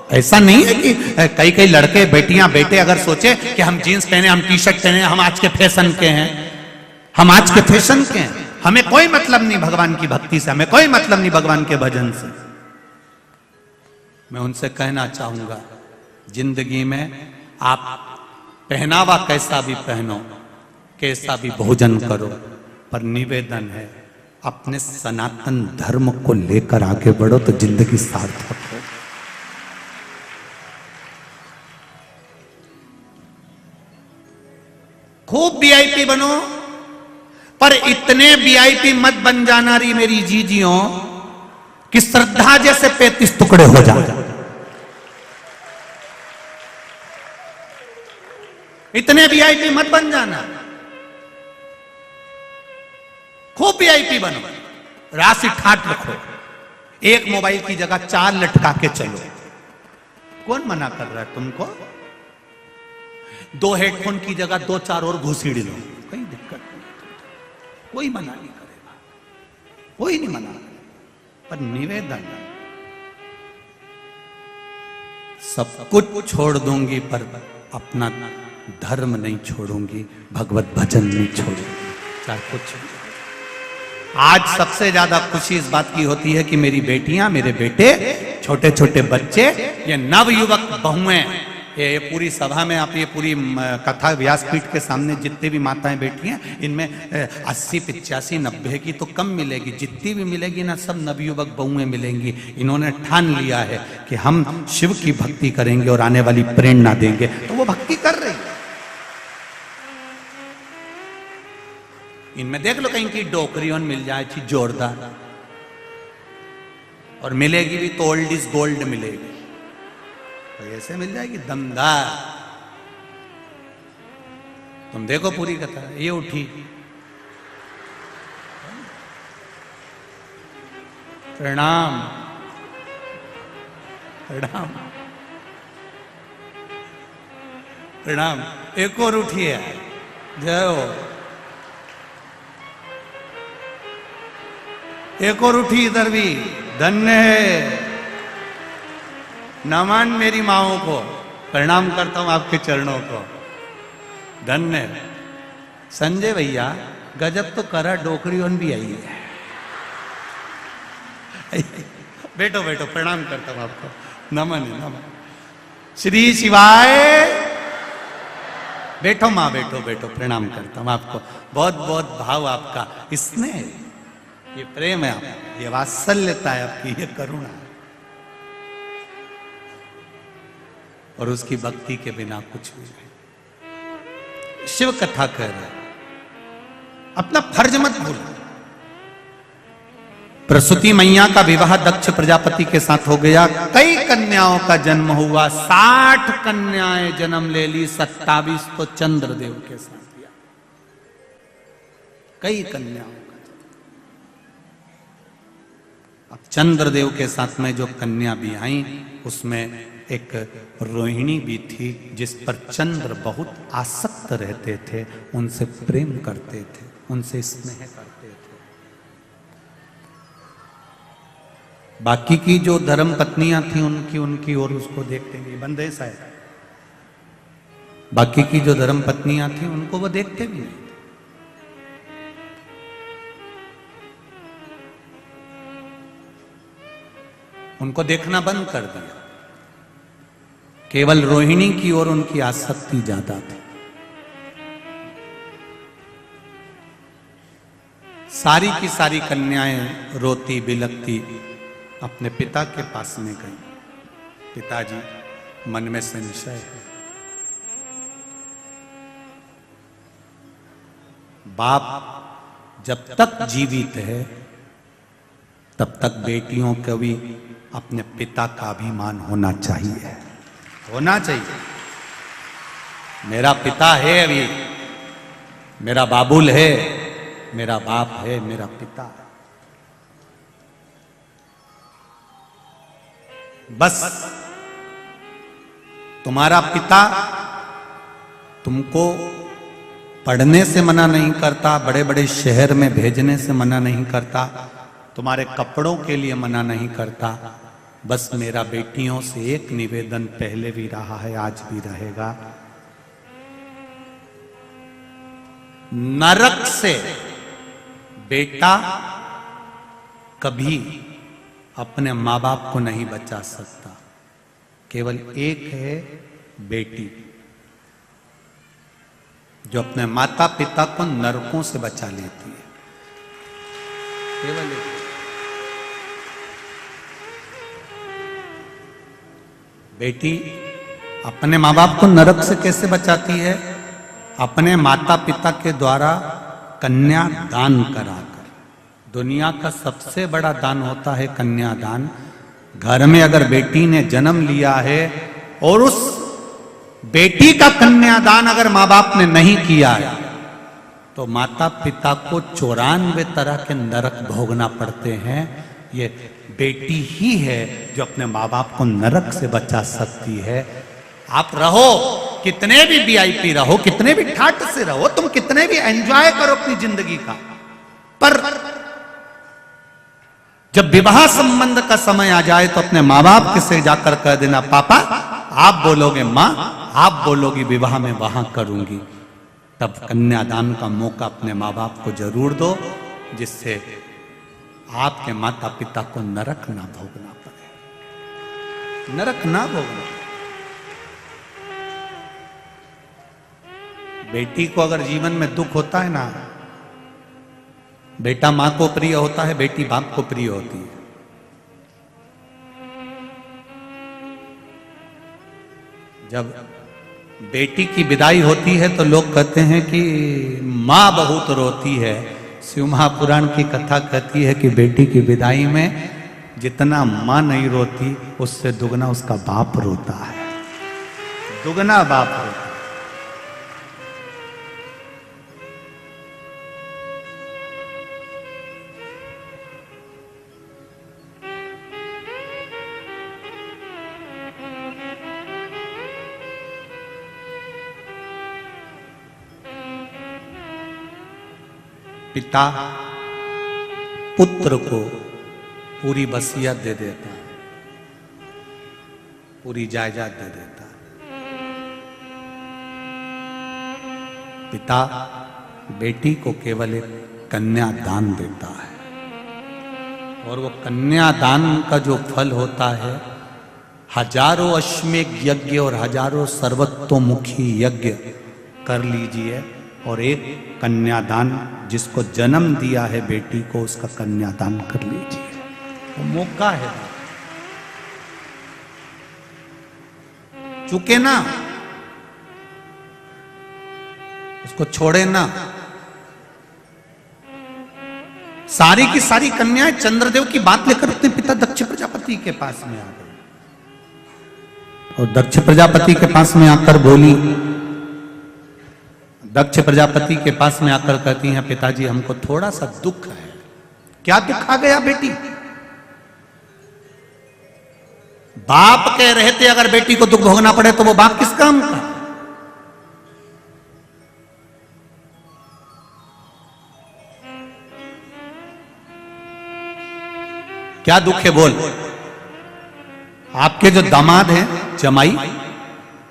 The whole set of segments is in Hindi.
ऐसा नहीं है कि कई कई लड़के बेटियां बेटे अगर सोचे कि हम जीन्स पहने, हम टी शर्ट पहने, हम आज के फैशन के हैं, हम आज के फैशन के हैं, हमें कोई मतलब नहीं भगवान की भक्ति से, हमें कोई मतलब नहीं भगवान के भजन से। मैं उनसे कहना चाहूंगा, जिंदगी में आप पहनावा कैसा भी पहनो, कैसा भी भोजन करो, पर निवेदन है अपने सनातन धर्म को लेकर आगे बढ़ो तो जिंदगी सार्थक हो। खूब वीआईपी बनो, पर इतने वीआईपी मत बन जाना री मेरी जीजियों कि श्रद्धा जैसे 35 टुकड़े हो जाए। इतने वीआईपी मत बन जाना, खूब वीआईपी बनो, राशि ठाट रखो, एक मोबाइल की जगह 4 लटका के चलो। कौन मना कर रहा है तुमको? 2 हेडफोन की जगह 2-4 और घुसीड़ लो, कोई दिक्कत नहीं, कोई मना नहीं करेगा, कोई नहीं मना करेगा। पर निवेदन, सब कुछ छोड़ दूंगी पर अपना धर्म नहीं छोड़ूंगी, भगवत भजन नहीं छोड़ूंगी, चाहे कुछ। आज सबसे ज्यादा खुशी इस बात की होती है कि मेरी बेटियां, मेरे बेटे, छोटे छोटे बच्चे, ये नवयुवक बहुएं, ये पूरी सभा में आप ये पूरी कथा व्यासपीठ के सामने जितने भी माताएं बैठी हैं, इनमें 80, 85, 90 की तो कम मिलेगी, जितनी भी मिलेगी ना सब नवयुवक बहुएं मिलेंगी। इन्होंने ठान लिया है कि हम शिव की भक्ति करेंगे और आने वाली प्रेरणा देंगे, तो वो भक्ति कर रही है। इनमें देख लो कहीं की डोकरियों मिल जाए चीज जोरदार, और मिलेगी भी तो ओल्ड इज गोल्ड मिलेगी, तो ऐसे मिल जाएगी दमदार। तुम देखो पूरी कथा, ये उठी, प्रणाम प्रणाम प्रणाम, एक और उठी है, जय हो। एक और उठी इधर भी, धन्य है। नमन मेरी माओ को, प्रणाम करता हूं आपके चरणों को, धन्य है। संजय भैया गजब तो करा, डोकरी उन भी आई है। बैठो बैठो, प्रणाम करता हूं आपको, नमन है, नमन। श्री शिवाय। बैठो माँ, बैठो बैठो, प्रणाम करता हूं आपको, बहुत बहुत भाव आपका, इसने ये प्रेम है आपका, ये वात्सल्यता है आपकी, ये करुणा है, और उसकी भक्ति के बिना कुछ भी नहीं। शिव कथा कह रहे, अपना फर्ज मत भूलो। प्रसूति मैया का विवाह दक्ष प्रजापति के साथ हो गया, कई कन्याओं का जन्म हुआ, 60 कन्याएं जन्म ले ली, 27 तो चंद्रदेव के साथ दिया, कई कन्याओं। अब चंद्रदेव के साथ में जो कन्या भी आई, उसमें एक रोहिणी भी थी, जिस पर चंद्र बहुत आसक्त रहते थे, उनसे प्रेम करते थे, उनसे स्नेह करते थे। बाकी की जो धर्म पत्नियां थी उनकी और उसको देखते नहीं, बंदेश है। बाकी की जो धर्म पत्नियां थी उनको वो देखते भी नहीं। उनको देखना बंद कर दिया, केवल रोहिणी की ओर उनकी आसक्ति ज्यादा थी। सारी की सारी कन्याएं रोती बिलखती अपने पिता के पास में गई। पिताजी, मन में संशय है, बाप जब तक जीवित है तब तक बेटियों को भी अपने पिता का अभिमान होना चाहिए, होना चाहिए। मेरा पिता है, अभी मेरा बाबुल है, मेरा बाप है, मेरा पिता है। बस तुम्हारा पिता तुमको पढ़ने से मना नहीं करता, बड़े बड़े शहर में भेजने से मना नहीं करता, तुम्हारे कपड़ों के लिए मना नहीं करता, बस मेरा बेटियों से एक निवेदन पहले भी रहा है, आज भी रहेगा। नरक से बेटा कभी अपने माँ बाप को नहीं बचा सकता। केवल एक है बेटी, जो अपने माता पिता को नरकों से बचा लेती है। केवल एक। बेटी अपने माँ बाप को नरक से कैसे बचाती है? अपने माता पिता के द्वारा कन्या दान कराकर। दुनिया का सबसे बड़ा दान होता है कन्यादान। घर में अगर बेटी ने जन्म लिया है और उस बेटी का कन्यादान अगर माँ बाप ने नहीं किया है, तो माता पिता को 94 तरह के नरक भोगना पड़ते हैं। ये बेटी ही है जो अपने माँ बाप को नरक से बचा सकती है। आप रहो कितने भी वीआईपी रहो, कितने भी ठाट से रहो, तुम कितने भी एंजॉय करो अपनी जिंदगी का, पर जब विवाह संबंध का समय आ जाए तो अपने माँ बाप के से जाकर कह देना, पापा आप बोलोगे, माँ आप बोलोगी, विवाह में वहां करूंगी। तब कन्यादान का मौका अपने माँ बाप को जरूर दो, जिससे आपके माता पिता को नरक ना भोगना पड़े, नरक ना भोगना। बेटी को अगर जीवन में दुख होता है ना, बेटा मां को प्रिय होता है, बेटी बाप को प्रिय होती है। जब बेटी की विदाई होती है तो लोग कहते हैं कि मां बहुत रोती है। शिव महापुराण की कथा कहती है कि बेटी की विदाई में जितना मां नहीं रोती, उससे दुगना उसका बाप रोता है, दुगना बाप रोता है। पिता पुत्र को पूरी वसीयत दे देता है, पूरी जायदाद दे देता है। पिता बेटी को केवल एक कन्यादान देता है, और वो कन्यादान का जो फल होता है, हजारों अश्वमेध यज्ञ और हजारों सर्वतोमुखी यज्ञ कर लीजिए, और एक कन्यादान जिसको जन्म दिया है बेटी को, उसका कन्यादान कर लीजिए। वो मौका है, चुके ना, उसको छोड़े ना। सारी की सारी कन्याएं चंद्रदेव की बात लेकर अपने पिता दक्ष प्रजापति के पास में आ गई, और दक्ष प्रजापति के पास में आकर बोली, दक्ष प्रजापति के पास में आकर कहती हैं, पिताजी हमको थोड़ा सा दुख है। क्या दुख आ गया बेटी? बाप के रहते अगर बेटी को दुख भोगना पड़े तो वो बाप किस काम का? क्या दुख है बोल? आपके जो दामाद हैं जमाई,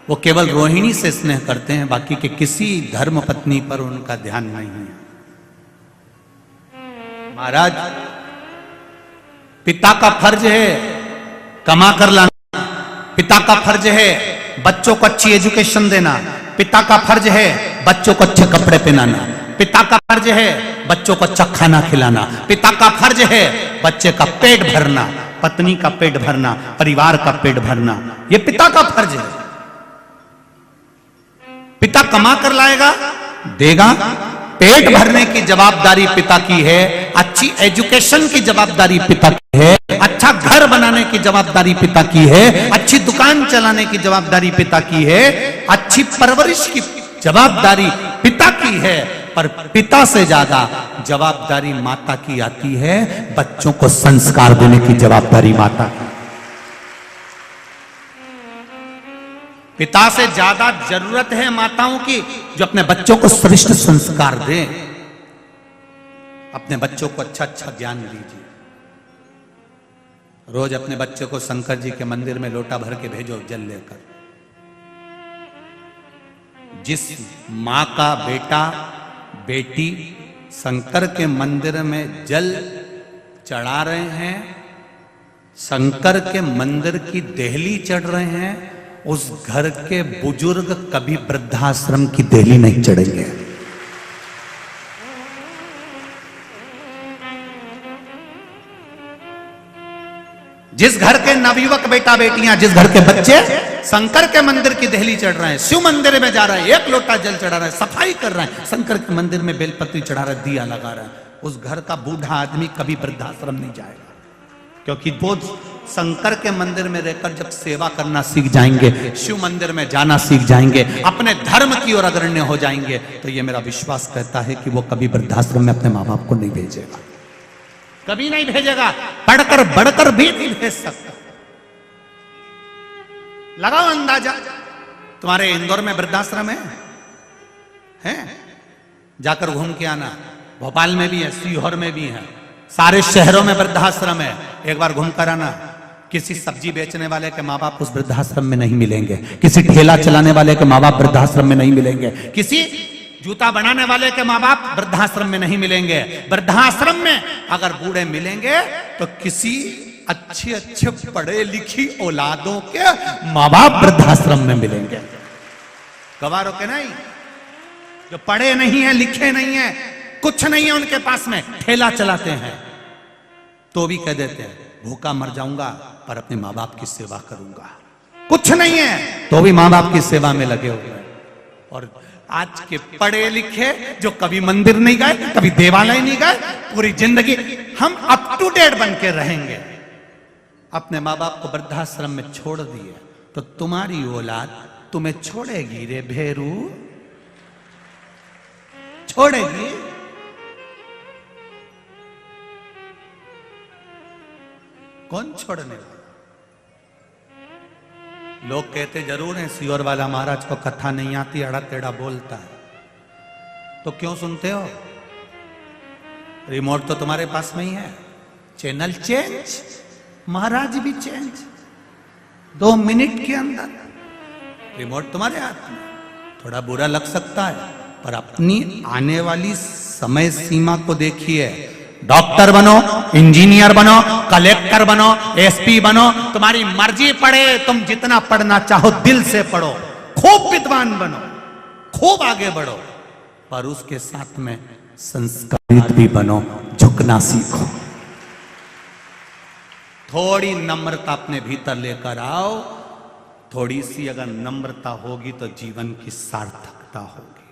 वो केवल रोहिणी से स्नेह करते हैं, बाकी के किसी धर्म पत्नी पर उनका ध्यान नहीं है। महाराज, पिता का फर्ज है कमा कर लाना, पिता का फर्ज है बच्चों को अच्छी एजुकेशन देना, पिता का फर्ज है बच्चों को अच्छे कपड़े पहनाना, पिता का फर्ज है बच्चों को अच्छा खाना खिलाना, पिता का फर्ज है बच्चे का पेट भरना, पत्नी का पेट भरना, परिवार का पेट भरना। यह पिता का फर्ज है। पिता कमा कर लाएगा, देगा, पेट भरने की जवाबदारी पिता की है, अच्छी एजुकेशन की जवाबदारी पिता की है, अच्छा घर बनाने की जवाबदारी पिता की है, अच्छी दुकान चलाने की जवाबदारी पिता की है, अच्छी परवरिश की जवाबदारी पिता की है। पर पिता से ज्यादा जवाबदारी माता की आती है, बच्चों को संस्कार देने की जवाबदारी माता की। पिता से ज्यादा जरूरत है माताओं की, जो अपने बच्चों को श्रेष्ठ संस्कार दें, अपने बच्चों को अच्छा अच्छा ज्ञान दीजिए। रोज अपने बच्चे को शंकर जी के मंदिर में लोटा भर के भेजो जल लेकर। जिस माँ का बेटा बेटी शंकर के मंदिर में जल चढ़ा रहे हैं, शंकर के मंदिर की देहली चढ़ रहे हैं, उस घर के बुजुर्ग कभी वृद्धाश्रम की देहली नहीं चढ़ेंगे। जिस घर के नवयुवक बेटा बेटियां, जिस घर के बच्चे शंकर के मंदिर की देहली चढ़ रहे हैं, शिव मंदिर में जा रहे हैं, एक लोटा जल चढ़ा रहे हैं, सफाई कर रहे हैं, शंकर के मंदिर में बेलपत्री चढ़ा रहे हैं, दिया लगा रहे हैं, उस घर का बूढ़ा आदमी कभी वृद्धाश्रम नहीं जाएगा। क्योंकि वो शंकर के मंदिर में रहकर जब सेवा करना सीख जाएंगे, शिव मंदिर में जाना सीख जाएंगे, अपने धर्म की ओर अग्रण्य हो जाएंगे, तो ये मेरा विश्वास कहता है कि वो कभी वृद्धाश्रम में अपने माँ बाप को नहीं भेजेगा, कभी नहीं भेजेगा, पढ़कर बढ़कर भी नहीं भेज सकता। लगाओ अंदाजा, तुम्हारे इंदौर में वृद्धाश्रम है? जाकर घूम के आना। भोपाल में भी है, सीहोर में भी है, सारे शहरों में वृद्धाश्रम है, एक बार घूम कर आना। किसी सब्जी बेचने वाले के माँ बाप उस वृद्धाश्रम में नहीं मिलेंगे, किसी ठेला चलाने वाले के माँ बाप वृद्धाश्रम में नहीं मिलेंगे, किसी जूता बनाने वाले के माँ बाप वृद्धाश्रम में नहीं मिलेंगे। वृद्धाश्रम में अगर बूढ़े मिलेंगे तो किसी अच्छे अच्छे पढ़े लिखी औलादों के माँ बाप वृद्धाश्रम में मिलेंगे। गवारों के नहीं, जो पढ़े नहीं है, लिखे नहीं है, कुछ नहीं है उनके पास में, ठेला चलाते हैं, तो भी कह देते हैं भूखा मर जाऊंगा पर अपने माँ बाप की सेवा करूंगा। कुछ नहीं है तो भी माँ बाप की सेवा में लगे हुए हैं। और आज के पढ़े लिखे जो कभी मंदिर नहीं गए, कभी देवालय नहीं गए, पूरी जिंदगी हम अप टू डेट बन के रहेंगे, अपने माँ बाप को वृद्धाश्रम में छोड़ दिए, तो तुम्हारी औलाद तुम्हें छोड़ेगी रे भेरू, छोड़ेगी? कौन छोड़ने वाला? लोग कहते जरूर हैं सीहोर वाला महाराज को कथा नहीं आती, अड़ा टेढ़ा बोलता है, तो क्यों सुनते हो? रिमोट तो तुम्हारे पास में ही है, चैनल चेंज, महाराज भी चेंज, 2 मिनट के अंदर रिमोट तुम्हारे हाथ में। थोड़ा बुरा लग सकता है पर अपनी आने वाली समय सीमा को देखिए। डॉक्टर बनो, इंजीनियर बनो, कलेक्टर बनो, एसपी बनो, तुम्हारी मर्जी, पढ़े तुम जितना पढ़ना चाहो दिल से पढ़ो, खूब विद्वान बनो, खूब आगे बढ़ो, पर उसके साथ में संस्कारित भी बनो, झुकना सीखो। थोड़ी नम्रता अपने भीतर लेकर आओ, थोड़ी सी अगर नम्रता होगी तो जीवन की सार्थकता होगी।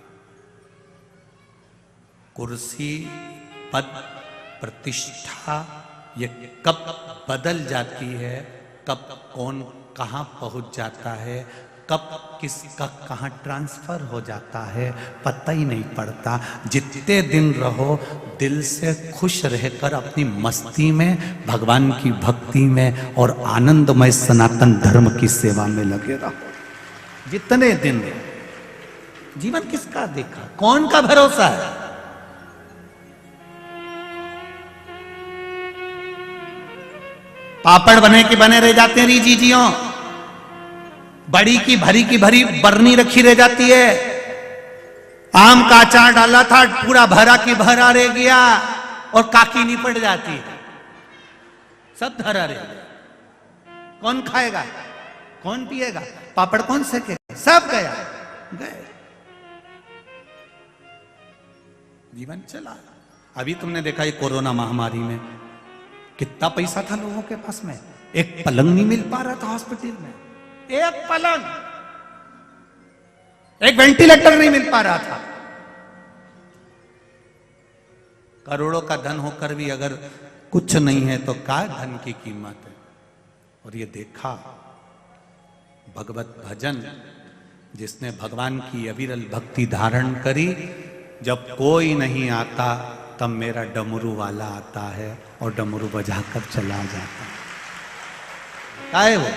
कुर्सी, पद, प्रतिष्ठा ये कब बदल जाती है, कब कौन कहां पहुंच जाता है, कब किसका कहां ट्रांसफर हो जाता है, पता ही नहीं पड़ता। जितने दिन रहो दिल से खुश रहकर अपनी मस्ती में, भगवान की भक्ति में और आनंदमय सनातन धर्म की सेवा में लगे रहो। जितने दिन जीवन किसका देखा, कौन का भरोसा है? पापड़ बने की बने रह जाते हैं रीजीजियों, बड़ी की भरी बरनी रखी रह जाती है। आम का अचार डाला था, पूरा भरा की भरा रह गया और काकी नहीं पड़ जाती है, सब धरा रह गया। कौन खाएगा, कौन पिएगा, पापड़ कौन सेकेगा, सब गया, गए, जीवन चला। अभी तुमने देखा ये कोरोना महामारी में कितना पैसा था लोगों के पास में, एक पलंग नहीं मिल पा रहा था हॉस्पिटल में, एक पलंग, एक वेंटिलेटर नहीं मिल पा रहा था। करोड़ों का धन होकर भी अगर कुछ नहीं है तो क्या धन की कीमत है। और ये देखा भगवत भजन, जिसने भगवान की अविरल भक्ति धारण करी, जब कोई नहीं आता तब मेरा डमरू वाला आता है और डमरू बजाकर चला जाता है। क्या है वो?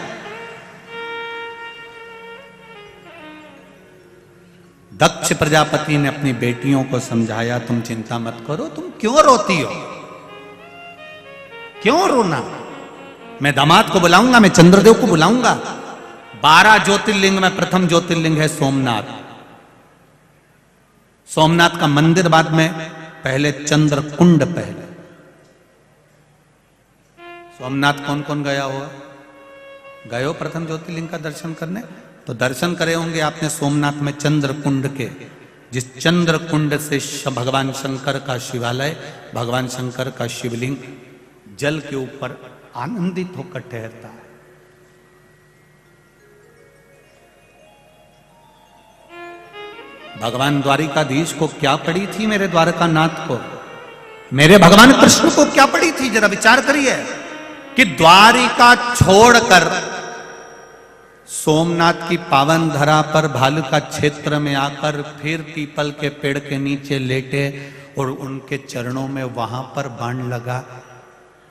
दक्ष प्रजापति ने अपनी बेटियों को समझाया, तुम चिंता मत करो, तुम क्यों रोती हो, क्यों रोना, मैं दामाद को बुलाऊंगा, मैं चंद्रदेव को बुलाऊंगा। 12 ज्योतिर्लिंग में प्रथम ज्योतिर्लिंग है सोमनाथ। सोमनाथ का मंदिर बाद में, पहले चंद्र कुंड पहले। सोमनाथ कौन कौन गया हुआ? गए हो प्रथम ज्योतिर्लिंग का दर्शन करने? तो दर्शन करे होंगे आपने सोमनाथ में चंद्र कुंड के, जिस चंद्र कुंड से भगवान शंकर का शिवालय, भगवान शंकर का शिवलिंग जल के ऊपर आनंदित होकर ठहरता है। भगवान द्वारिकाधीश को क्या पड़ी थी मेरे द्वारकानाथ को, मेरे भगवान कृष्ण को क्या पड़ी थी? जरा विचार करिए कि द्वारिका छोड़कर सोमनाथ की पावन धरा पर भालुका क्षेत्र में आकर फिर पीपल के पेड़ के नीचे लेटे और उनके चरणों में वहां पर बाण लगा।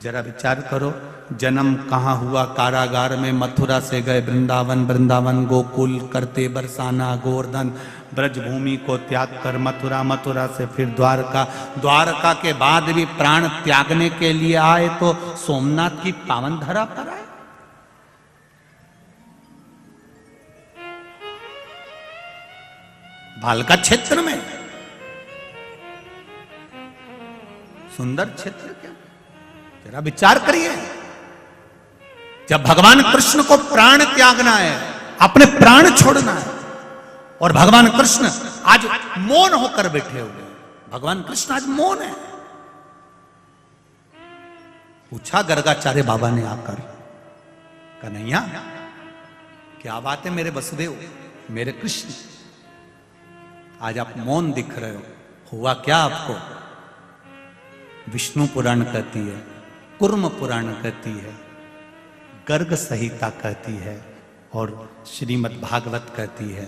जरा विचार करो, जन्म कहाँ हुआ? कारागार में। मथुरा से गए वृंदावन, वृंदावन गोकुल करते बरसाना गोवर्धन, ब्रजभूमि को त्याग कर मथुरा, मथुरा से फिर द्वारका, द्वारका के बाद भी प्राण त्यागने के लिए आए तो सोमनाथ की पावन धरा पर आए। भालका क्षेत्र में, सुंदर क्षेत्र क्या, जरा विचार करिए। जब भगवान कृष्ण को प्राण त्यागना है, अपने प्राण छोड़ना है, और भगवान कृष्ण आज मौन होकर बैठे हुए, भगवान कृष्ण आज मौन है। पूछा गर्गाचार्य बाबा ने आकर, कन्हैया क्या बात है मेरे वसुदेव, मेरे कृष्ण, आज आप मौन दिख रहे हो, हुआ क्या आपको? विष्णु पुराण कहती है, कुर्म पुराण कहती है, गर्ग संहिता कहती है और श्रीमद् भागवत कहती है।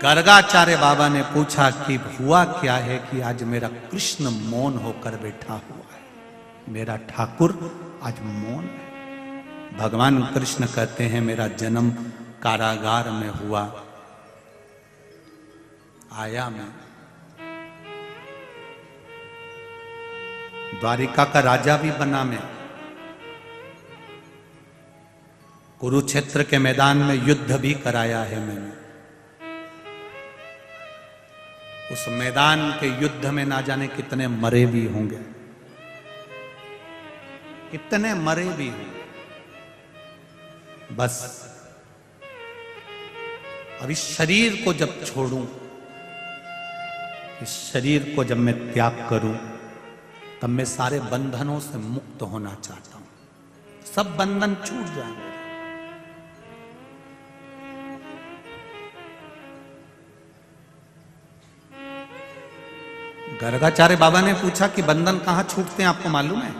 गर्गाचार्य बाबा ने पूछा कि हुआ क्या है कि आज मेरा कृष्ण मौन होकर बैठा हुआ है, मेरा ठाकुर आज मौन है। भगवान कृष्ण कहते हैं मेरा जन्म कारागार में हुआ, आया मैं द्वारिका का राजा भी बना, मैं कुरुक्षेत्र के मैदान में युद्ध भी कराया है मैंने। उस मैदान के युद्ध में ना जाने कितने मरे भी होंगे, कितने मरे भी होंगे। बस अब इस शरीर को जब छोड़ूं, इस शरीर को जब मैं त्याग करूं, तब मैं सारे बंधनों से मुक्त होना चाहता हूं। सब बंधन छूट जाएंगे। गर्गाचार्य बाबा ने पूछा कि बंधन कहां छूटते हैं, आपको मालूम है?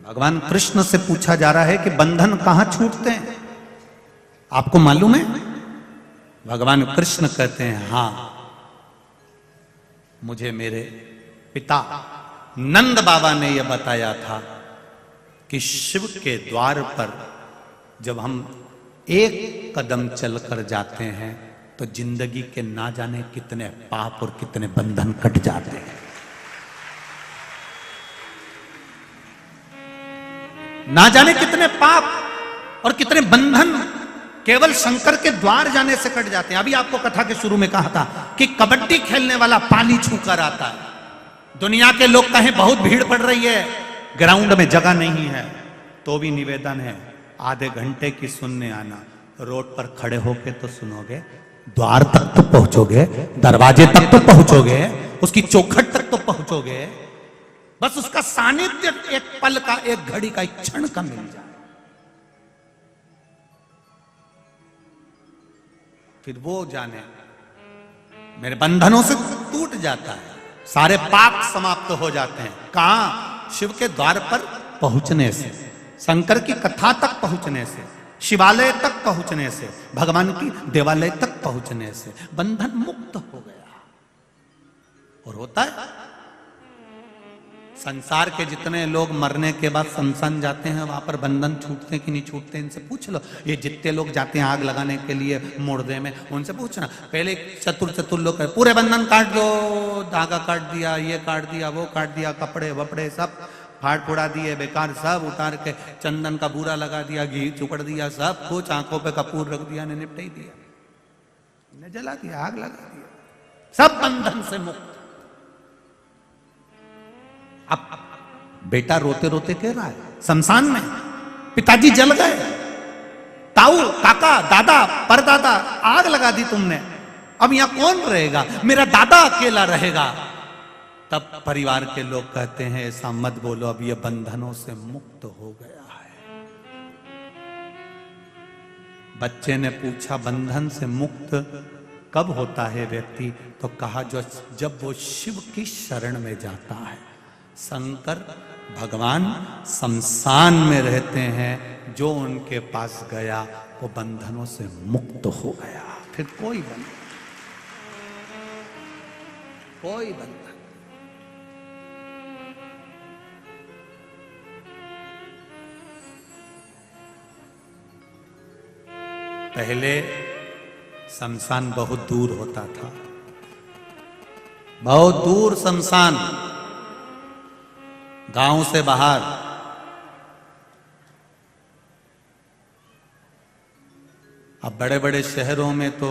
भगवान कृष्ण से पूछा जा रहा है कि बंधन कहां छूटते हैं, आपको मालूम है? भगवान कृष्ण कहते हैं हां, मुझे मेरे पिता नंद बाबा ने यह बताया था कि शिव के द्वार पर जब हम एक कदम चलकर जाते हैं तो जिंदगी के ना जाने कितने पाप और कितने बंधन कट जाते हैं। ना जाने कितने पाप और कितने बंधन केवल शंकर के द्वार जाने से कट जाते हैं। अभी आपको कथा के शुरू में कहा था कि कबड्डी खेलने वाला पाली छूकर आता है। दुनिया के लोग कहें बहुत भीड़ पड़ रही है, ग्राउंड में जगह नहीं है, तो भी निवेदन है आधे घंटे की सुनने आना। रोड पर खड़े होके तो सुनोगे, द्वार तक तो पहुंचोगे, दरवाजे तक तो पहुंचोगे, उसकी चौखट तक तो पहुंचोगे। बस उसका सानिध्य एक पल का, एक घड़ी का, एक क्षण का मिल जाए, फिर वो जाने मेरे बंधनों से टूट जाता है, सारे पाप समाप्त हो जाते हैं। कहां? शिव के द्वार पर पहुंचने से, शंकर की कथा तक पहुंचने से, शिवालय तक पहुंचने से, भगवान की देवालय तक पहुंचने से बंधन मुक्त हो गया। और होता है संसार के जितने लोग मरने के बाद शमशान जाते हैं, वहां पर बंधन छूटते कि नहीं छूटते, इनसे पूछ लो। ये जितने लोग जाते हैं आग लगाने के लिए मुर्दे में, उनसे पूछना। पहले चतुर लोग पूरे बंधन काट दो, धागा काट दिया, ये काट दिया, वो काट दिया, कपड़े वपड़े सब फाड़ फुड़ा दिए, बेकार सब उतार के चंदन का बूरा लगा दिया, घी चुपड़ दिया, सब कुछ आंखों पे कपूर रख दिया, ने निपटा ही दिया, ने जला दिया, आग लगा दिया, सब बंधन से मुक्त। अब बेटा रोते रोते कह रहा है शमशान में पिताजी जल गए, ताऊ काका दादा परदादा आग लगा दी तुमने, अब यहां कौन रहेगा, मेरा दादा अकेला रहेगा। तब परिवार के लोग कहते हैं ऐसा मत बोलो, अब ये बंधनों से मुक्त हो गया है। बच्चे ने पूछा बंधन से मुक्त कब होता है व्यक्ति, तो कहा जब वो शिव की शरण में जाता है। शंकर भगवान शमशान में रहते हैं, जो उनके पास गया वो बंधनों से मुक्त हो गया, फिर कोई बंधन, कोई बंधन। पहले शमशान बहुत दूर होता था, बहुत दूर शमशान, गांव से बाहर। अब बड़े बड़े शहरों में तो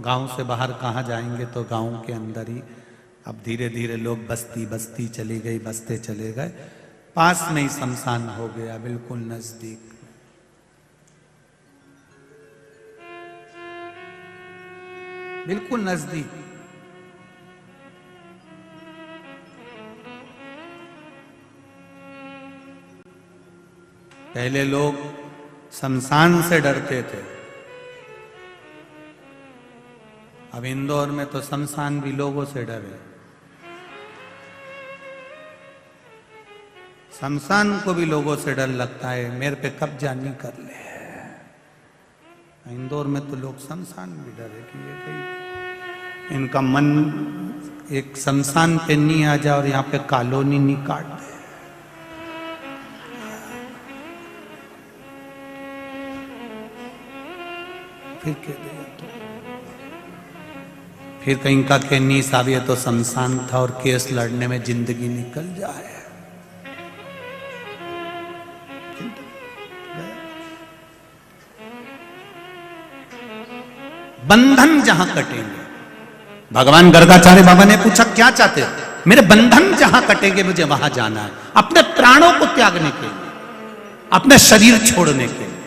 गांव से बाहर कहाँ जाएंगे, तो गांव के अंदर ही। अब धीरे धीरे लोग बस्ती बस्ती चली गई, बसते चले गए, पास में ही शमशान हो गया, बिल्कुल नजदीक। बिल्कुल नजदीक। पहले लोग शमशान से डरते थे, अब इंदौर में तो शमशान भी लोगों से डरे। शमशान को भी लोगों से डर लगता है, मेरे पे कब्जा नहीं कर ले। इंदौर में तो लोग शमशान भी डरे कि ये कहीं इनका मन एक शमशान पे नहीं आ जाए और यहाँ पे कॉलोनी नहीं काट दे। फिर कह दिया तो फिर कहीं का कहनी साहब ये तो शमशान था और केस लड़ने में जिंदगी निकल जाए। बंधन जहां कटेंगे, भगवान गर्गाचार्य बाबा ने पूछा क्या चाहते हो, मेरे बंधन जहां कटेंगे मुझे वहां जाना है, अपने प्राणों को त्यागने के लिए, अपने शरीर छोड़ने के लिए।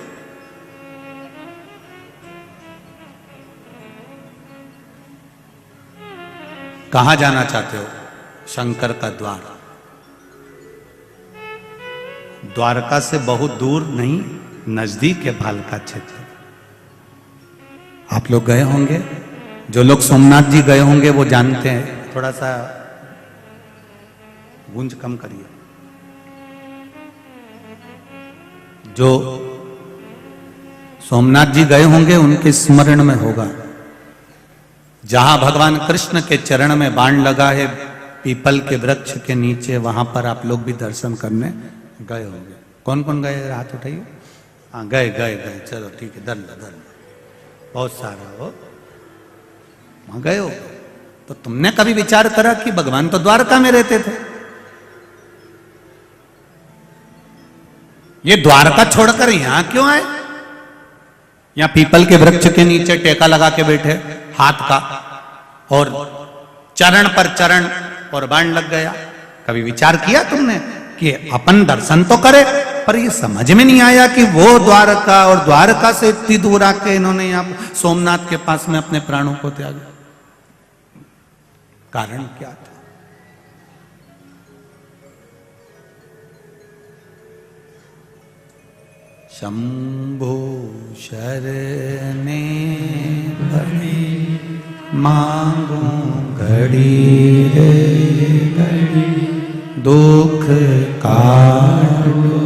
कहां जाना चाहते हो, शंकर का द्वार। द्वारका से बहुत दूर नहीं, नजदीक है भालका क्षेत्र। आप लोग गए होंगे, जो लोग सोमनाथ जी गए होंगे वो जानते हैं। थोड़ा सा गूंज कम करिए। जो सोमनाथ जी गए होंगे उनके स्मरण में होगा, जहां भगवान कृष्ण के चरण में बाण लगा है पीपल के वृक्ष के नीचे, वहां पर आप लोग भी दर्शन करने गए होंगे। कौन कौन गए, हाथ उठाइए। हाँ गए गए गए, चलो ठीक है, दल दल बहुत सारा हो, वहां गए हो। तो तुमने कभी विचार करा कि भगवान तो द्वारका में रहते थे, ये द्वारका छोड़कर यहां क्यों आए? यहां पीपल के वृक्ष के नीचे टेका लगा के बैठे हाथ का, और चरण पर चरण और बाण लग गया। कभी विचार किया तुमने कि अपन दर्शन तो करे, पर ये समझ में नहीं आया कि वो द्वारका और द्वारका से इतनी दूर आके इन्होंने यहां सोमनाथ के पास में अपने प्राणों को त्यागा। कारण क्या था? शंभो शरणे पड़े मांगो घड़ी रे घड़ी, दुख काटो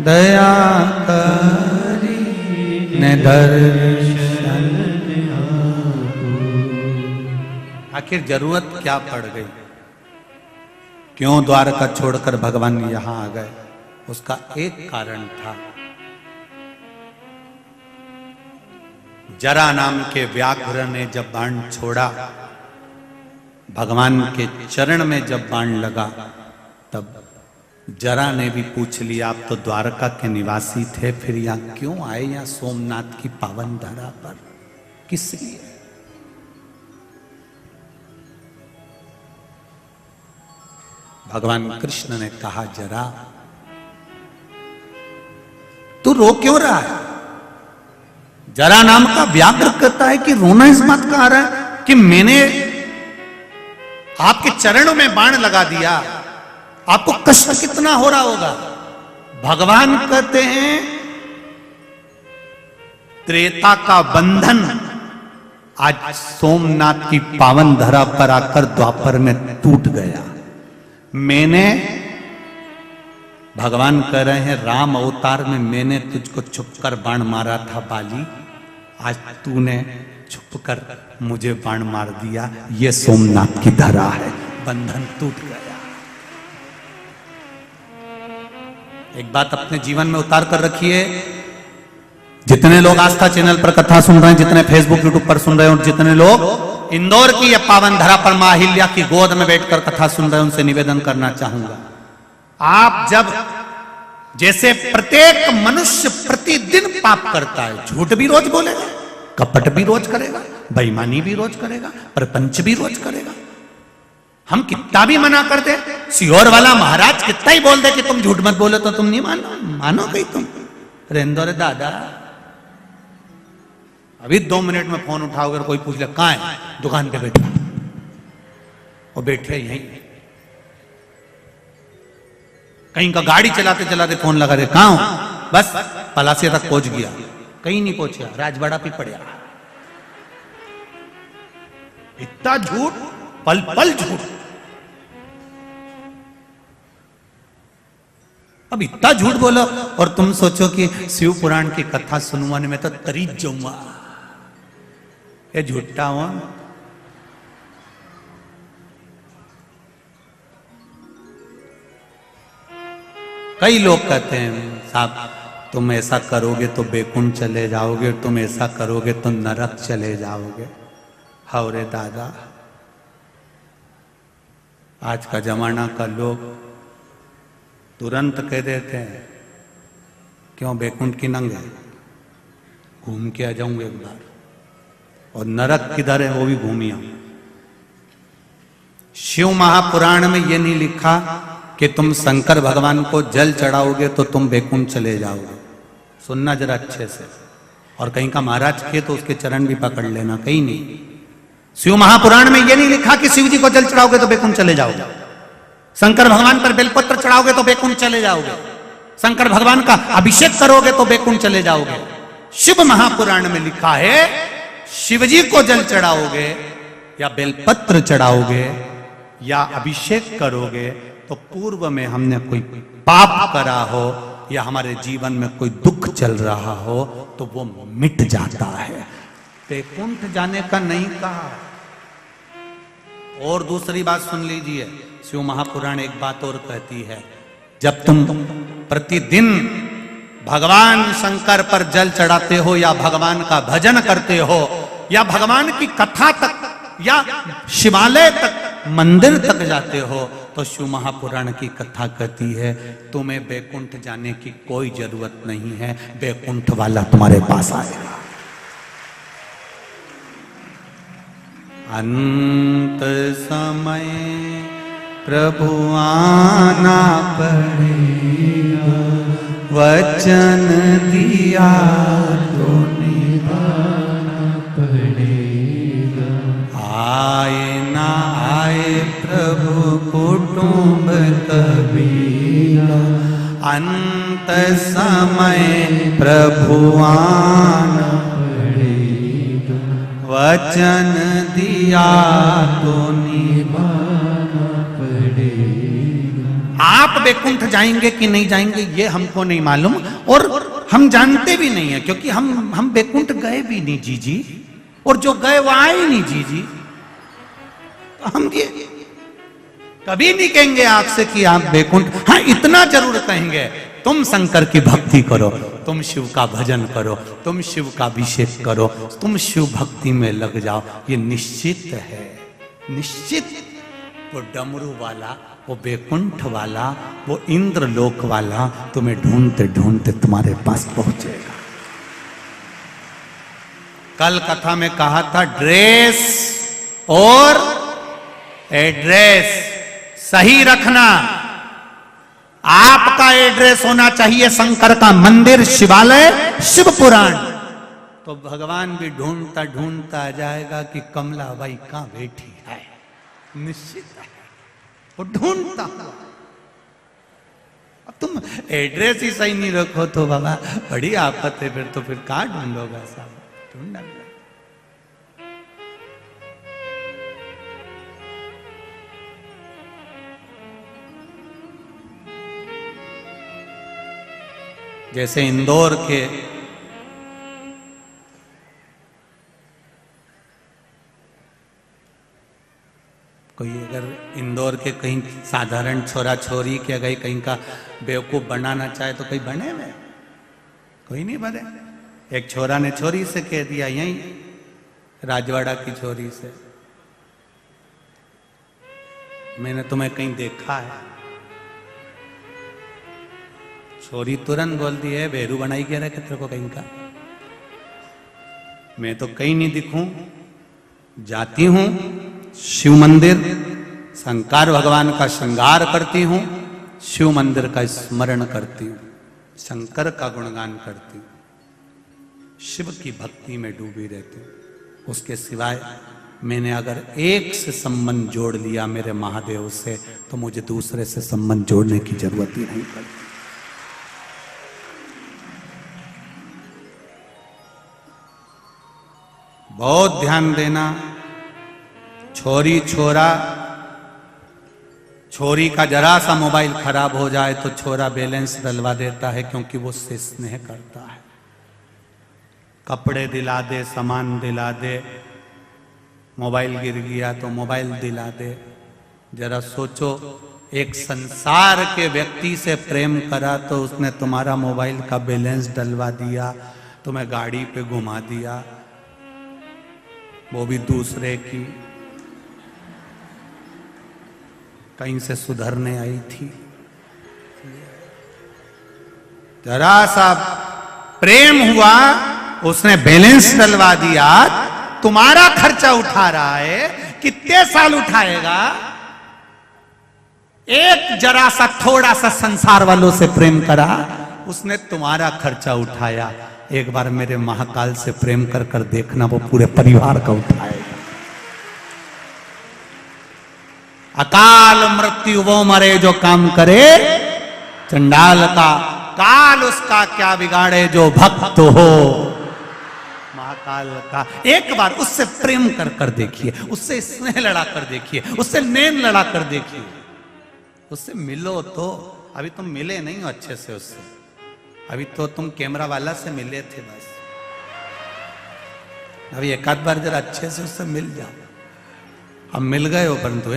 दया करी ने दर्शन। आखिर जरूरत क्या पड़ गई, क्यों द्वारका छोड़कर भगवान यहां आ गए? उसका एक कारण था, जरा नाम के व्याघ्र ने जब बाण छोड़ा, भगवान के चरण में जब बाण लगा, तब जरा ने भी पूछ लिया, आप तो द्वारका के निवासी थे, फिर यहां क्यों आए, यहां सोमनाथ की पावन धरा पर, किस लिए? भगवान कृष्ण ने कहा, जरा तू रो क्यों रहा है? जरा नाम का व्याघ्र कहता है कि रोना इस बात का आ रहा है कि मैंने आपके चरणों में बाण लगा दिया, आपको कष्ट कितना हो रहा होगा। भगवान कहते हैं त्रेता का बंधन आज सोमनाथ की पावन धरा पर आकर द्वापर में टूट गया। मैंने, भगवान कह रहे हैं, राम अवतार में मैंने तुझको छुपकर बाण मारा था बाली, आज तूने छुपकर मुझे बाण मार दिया। ये सोमनाथ की धरा है, बंधन टूट गया। एक बात अपने जीवन में उतार कर रखिए, जितने लोग आस्था चैनल पर कथा सुन रहे हैं, जितने फेसबुक यूट्यूब पर सुन रहे हैं, और जितने लोग इंदौर की यह पावन धरा पर मां अहिल्या की गोद में बैठकर कथा सुन रहे हैं, उनसे निवेदन करना चाहूंगा, आप जब, जैसे प्रत्येक मनुष्य प्रतिदिन पाप करता है, झूठ भी रोज बोलेगा, कपट भी रोज करेगा, बेईमानी भी रोज करेगा, प्रपंच भी रोज करेगा। हम कितना भी मना कर दे, सीहोर वाला महाराज कितना ही बोल दे कि तुम झूठ मत बोलो, तो तुम नहीं मानो कहीं तुम। रेंदो रे दादा, अभी 2 मिनट में फोन उठाओगे, कोई पूछ ले कहां है, दुकान पे बैठा, और बैठे यहीं, कहीं का गाड़ी चलाते चलाते फोन लगा दे, कहां हूं, बस पलासिया तक पहुंच गया, कहीं नहीं पहुंचा, राजवाड़ा पे पड़ा। इतना झूठ, पल पल झूठ। अब इतना झूठ बोलो और तुम सोचो कि शिव पुराण की कथा सुनवाने में तो तरीज जाऊंगा, ये झूठा हुआ। कई लोग कहते हैं, साहब तुम ऐसा करोगे तो बैकुंठ चले जाओगे, तुम ऐसा करोगे तो नरक चले जाओगे। हौरे दादा, आज का जमाना का लोग तुरंत कह देते हैं, क्यों बैकुंठ की नंगे, घूम के आ जाऊंगे एक बार, और नरक किधर है वो भी घूमिया। शिव महापुराण में ये नहीं लिखा कि तुम शंकर भगवान को जल चढ़ाओगे तो तुम बैकुंठ चले जाओगे। सुनना जरा अच्छे से, और कहीं का महाराज किए तो उसके चरण भी पकड़ लेना, कहीं नहीं। शिव महापुराण में यह नहीं लिखा कि शिव जी को जल चढ़ाओगे तो बैकुंठ चले जाओगे, शंकर भगवान पर बेलपत्र चढ़ाओगे तो बैकुंठ चले जाओगे, शंकर भगवान का अभिषेक करोगे तो बैकुंठ चले जाओगे। शिव महापुराण में लिखा है, शिव जी को जल चढ़ाओगे या बेलपत्र चढ़ाओगे या अभिषेक करोगे तो पूर्व में हमने कोई पाप करा हो या हमारे जीवन में कोई दुख चल रहा हो तो वो मिट जाता है। बैकुंठ जाने का नहीं कहा। और दूसरी बात सुन लीजिए, शिव महापुराण एक बात और कहती है, जब तुम प्रतिदिन भगवान शंकर पर जल चढ़ाते हो या भगवान का भजन करते हो या भगवान की कथा तक या शिवालय तक, मंदिर तक जाते हो, तो शिव महापुराण की कथा कहती है तुम्हें बैकुंठ जाने की कोई जरूरत नहीं है, बैकुंठ वाला तुम्हारे पास आएगा। अंत समय प्रभु आना पड़ेगा, वचन दिया तो निभाना पड़ेगा। आए ना आए प्रभु कुटुंब कबीरा, अंत समय प्रभु आना पड़ेगा, वचन दिया तो निभाना पड़ेगा। आप बैकुंठ जाएंगे कि नहीं जाएंगे ये हमको नहीं मालूम, और हम जानते भी नहीं है, क्योंकि हम बैकुंठ गए भी नहीं जी, और जो गए वो आए नहीं जी। तो हम ये कभी नहीं कहेंगे आपसे कि आप बैकुंठ, हाँ इतना जरूर कहेंगे, तुम शंकर की भक्ति करो, तुम शिव का भजन करो, तुम शिव का अभिषेक करो, तुम शिव भक्ति में लग जाओ, ये निश्चित है, निश्चित। वो डमरू वाला वो बैकुंठ वाला, वो इंद्र लोक वाला तुम्हें ढूंढते ढूंढते तुम्हारे पास पहुंचेगा। कल कथा में कहा था ड्रेस और एड्रेस सही रखना। आपका एड्रेस होना चाहिए शंकर का मंदिर, शिवालय, शिव पुराण। तो भगवान भी ढूंढता ढूंढता आ जाएगा कि कमला बाई कहां बैठी है, निश्चित है वो ढूंढता हुआ। अब तुम एड्रेस ही सही नहीं रखो तो बाबा बड़ी आफत है। फिर तो फिर कहां ढूंढोगा साहब, ढूंढना। जैसे इंदौर के कोई अगर इंदौर के कहीं साधारण छोरा छोरी के अगर कहीं का बेवकूफ बनाना चाहे तो कोई बने में, कोई नहीं बने। एक छोरा ने छोरी से कह दिया, यहीं राजवाड़ा की छोरी से, मैंने तुम्हें कहीं देखा है। छोरी तुरंत बोल दी है, बेरू बनाई क्या रखे तेरे को कहीं का, मैं तो कहीं नहीं दिखूं। जाती हूं शिव मंदिर, शंकर भगवान का श्रृंगार करती हूं, शिव मंदिर का स्मरण करती हूं, शंकर का गुणगान करती हूं, शिव की भक्ति में डूबी रहती हूं। उसके सिवाय मैंने अगर एक से संबंध जोड़ लिया मेरे महादेव से, तो मुझे दूसरे से संबंध जोड़ने की जरूरत ही नहीं पड़ती। बहुत ध्यान देना। छोरी छोरा, छोरी का जरा सा मोबाइल खराब हो जाए तो छोरा बैलेंस डलवा देता है, क्योंकि वो उससे स्नेह करता है। कपड़े दिला दे, सामान दिला दे, मोबाइल गिर गया तो मोबाइल दिला दे। जरा सोचो, एक संसार के व्यक्ति से प्रेम करा तो उसने तुम्हारा मोबाइल का बैलेंस डलवा दिया, तुम्हें गाड़ी पे घुमा दिया, वो भी दूसरे की, कहीं से सुधरने आई थी। जरा सा प्रेम हुआ, उसने बैलेंस डलवा दिया, तुम्हारा खर्चा उठा रहा है। कितने साल उठाएगा? एक जरा सा थोड़ा सा संसार वालों से प्रेम करा, उसने तुम्हारा खर्चा उठाया। एक बार मेरे महाकाल से प्रेम कर कर देखना, वो पूरे परिवार का उठाएगा। अकाल मृत्यु वो मरे जो काम करे, चंडाल का काल उसका क्या बिगाड़े जो भक्त हो। महाकाल का एक बार उससे प्रेम कर कर देखिए, उससे स्नेह लड़ा कर देखिए, उससे नेम लड़ा कर देखिए, उससे मिलो तो। अभी तुम मिले नहीं हो अच्छे से उससे, अभी तो तुम कैमरा वाला से मिले थे बस। अभी एक आध बार जरा अच्छे से उससे मिल जाओ। अब मिल गए हो, परंतु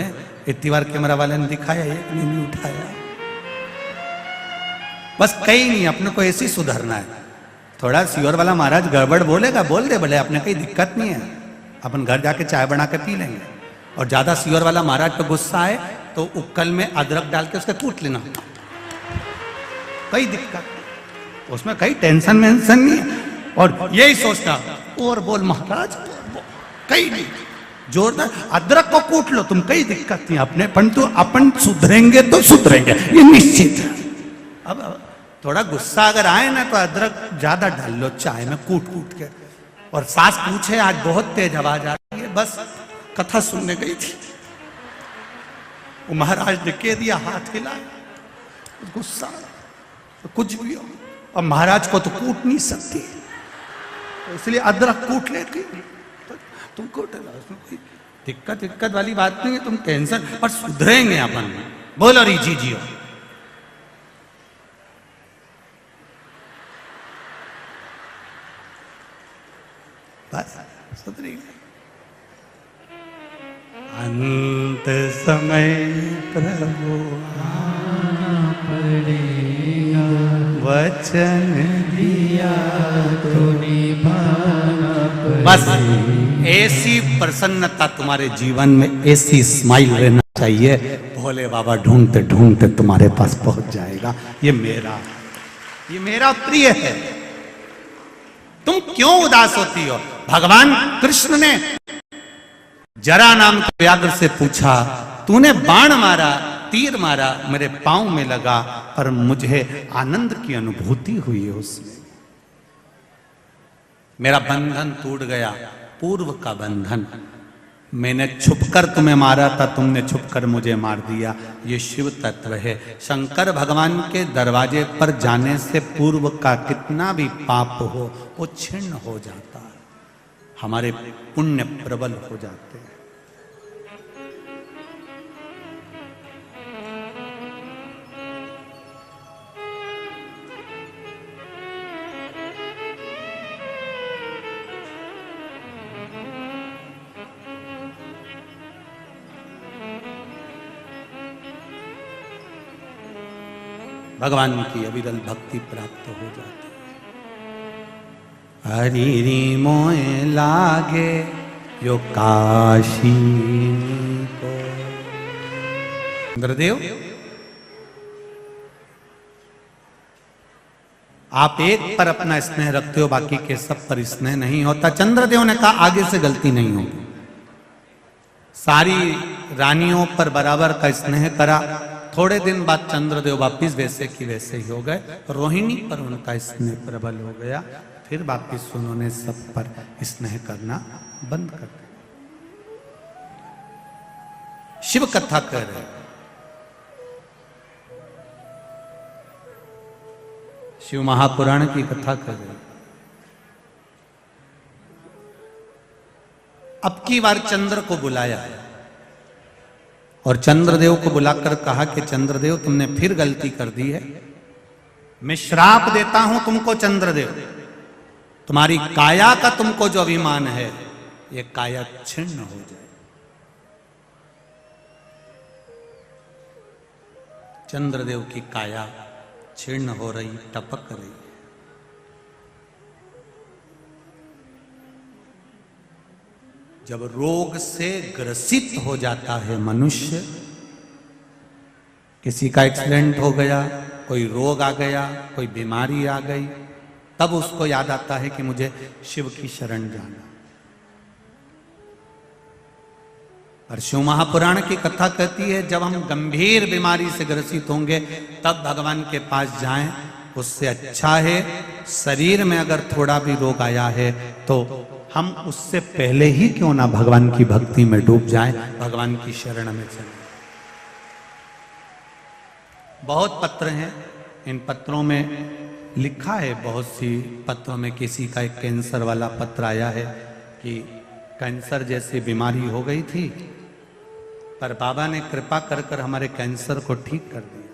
इतनी बार कैमरा वाले ने दिखाया, एक ने नहीं उठाया। बस कहीं नहीं, अपने को ऐसे ही सुधरना है। थोड़ा सियोर वाला महाराज गड़बड़ बोलेगा, बोल दे भले, अपने कोई दिक्कत नहीं है। अपन घर जाके चाय बना के पी लेंगे। और ज्यादा सियोर वाला महाराज पे गुस्सा आए तो उक्कल में अदरक डाल के उसका कूट लेना, कोई दिक्कत, उसमें कहीं टेंशन वेंशन नहीं है। और यही सोचना, और बोल महाराज, कहीं नहीं, जोरदार अदरक को कूट लो तुम, कहीं दिक्कत नहीं अपने, परंतु अपन सुधरेंगे तो सुधरेंगे, ये निश्चित है। अब थोड़ा गुस्सा अगर आए ना तो अदरक ज्यादा डाल लो चाय में कूट कूट के। और सास पूछे आज बहुत तेज आवाज आ रही है, बस कथा सुनने गई थी, वो महाराज ने कह दिया, हाथ हिलाया, गुस्सा तो कुछ भी हो। और महाराज को तो कूट नहीं सकती, तो इसलिए अदरक कूट लेती, तो तुम कूट लो, उसमें कोई दिक्कत वाली बात नहीं है। तुम टेंशन, और सुधरेंगे अपन। बोलो री जी जियो। बस सुधरेंगे। अंत समय प्रभु आना पड़ेगा, वचन दिया तो निभाना पड़ेगा। बस ऐसी प्रसन्नता तुम्हारे जीवन में, ऐसी स्माइल रहना चाहिए। भोले बाबा ढूंढते ढूंढते तुम्हारे पास पहुंच जाएगा। ये मेरा प्रिय है। तुम क्यों उदास होती हो? भगवान कृष्ण ने जरा नाम के व्याघ्र से पूछा, तूने बाण मारा, तीर मारा, मेरे पांव में लगा, पर मुझे आनंद की अनुभूति हुई है उसमें। मेरा बंधन टूट गया, पूर्व का बंधन। मैंने छुपकर तुम्हें मारा था, तुमने छुपकर मुझे मार दिया। ये शिव तत्व है। शंकर भगवान के दरवाजे पर जाने से पूर्व का कितना भी पाप हो वो छिन्न हो जाता है। हमारे पुण्य प्रबल हो जाते हैं। भगवान की अविरल भक्ति प्राप्त हो जाती है। हरि मोए लागे यो काशी को। चंद्रदेव, आप एक पर अपना स्नेह रखते हो, बाकी के सब पर स्नेह नहीं होता। चंद्रदेव ने कहा आगे से गलती नहीं होगी। सारी रानियों पर बराबर का स्नेह करा। थोड़े दिन बाद चंद्रदेव वापिस वैसे की वैसे ही हो गए। रोहिणी पर उनका स्नेह प्रबल हो गया। फिर वापिस उन्होंने सब पर स्नेह करना बंद कर दिया। शिव कथा कह रहे, शिव महापुराण की कथा कर रहे। अब की बार चंद्र को बुलाया और चंद्रदेव को बुलाकर कहा कि चंद्रदेव, तुमने फिर गलती कर दी है। मैं श्राप देता हूं तुमको चंद्रदेव, तुम्हारी काया का तुमको जो अभिमान है ये काया छिन्न हो जाए। चंद्रदेव की काया छिन्न हो रही, टपक रही। जब रोग से ग्रसित हो जाता है मनुष्य, किसी का एक्सीडेंट हो गया, कोई रोग आ गया, कोई बीमारी आ गई, तब उसको याद आता है कि मुझे शिव की शरण जाना। और शिव महापुराण की कथा कहती है जब हम गंभीर बीमारी से ग्रसित होंगे तब भगवान के पास जाएं। उससे अच्छा है शरीर में अगर थोड़ा भी रोग आया है तो हम उससे पहले ही क्यों ना भगवान की भक्ति में डूब जाएं, भगवान की शरण में चलें। बहुत पत्र हैं, इन पत्रों में लिखा है, बहुत सी पत्रों में किसी का एक कैंसर वाला पत्र आया है कि कैंसर जैसी बीमारी हो गई थी पर बाबा ने कृपा कर कर हमारे कैंसर को ठीक कर दिया।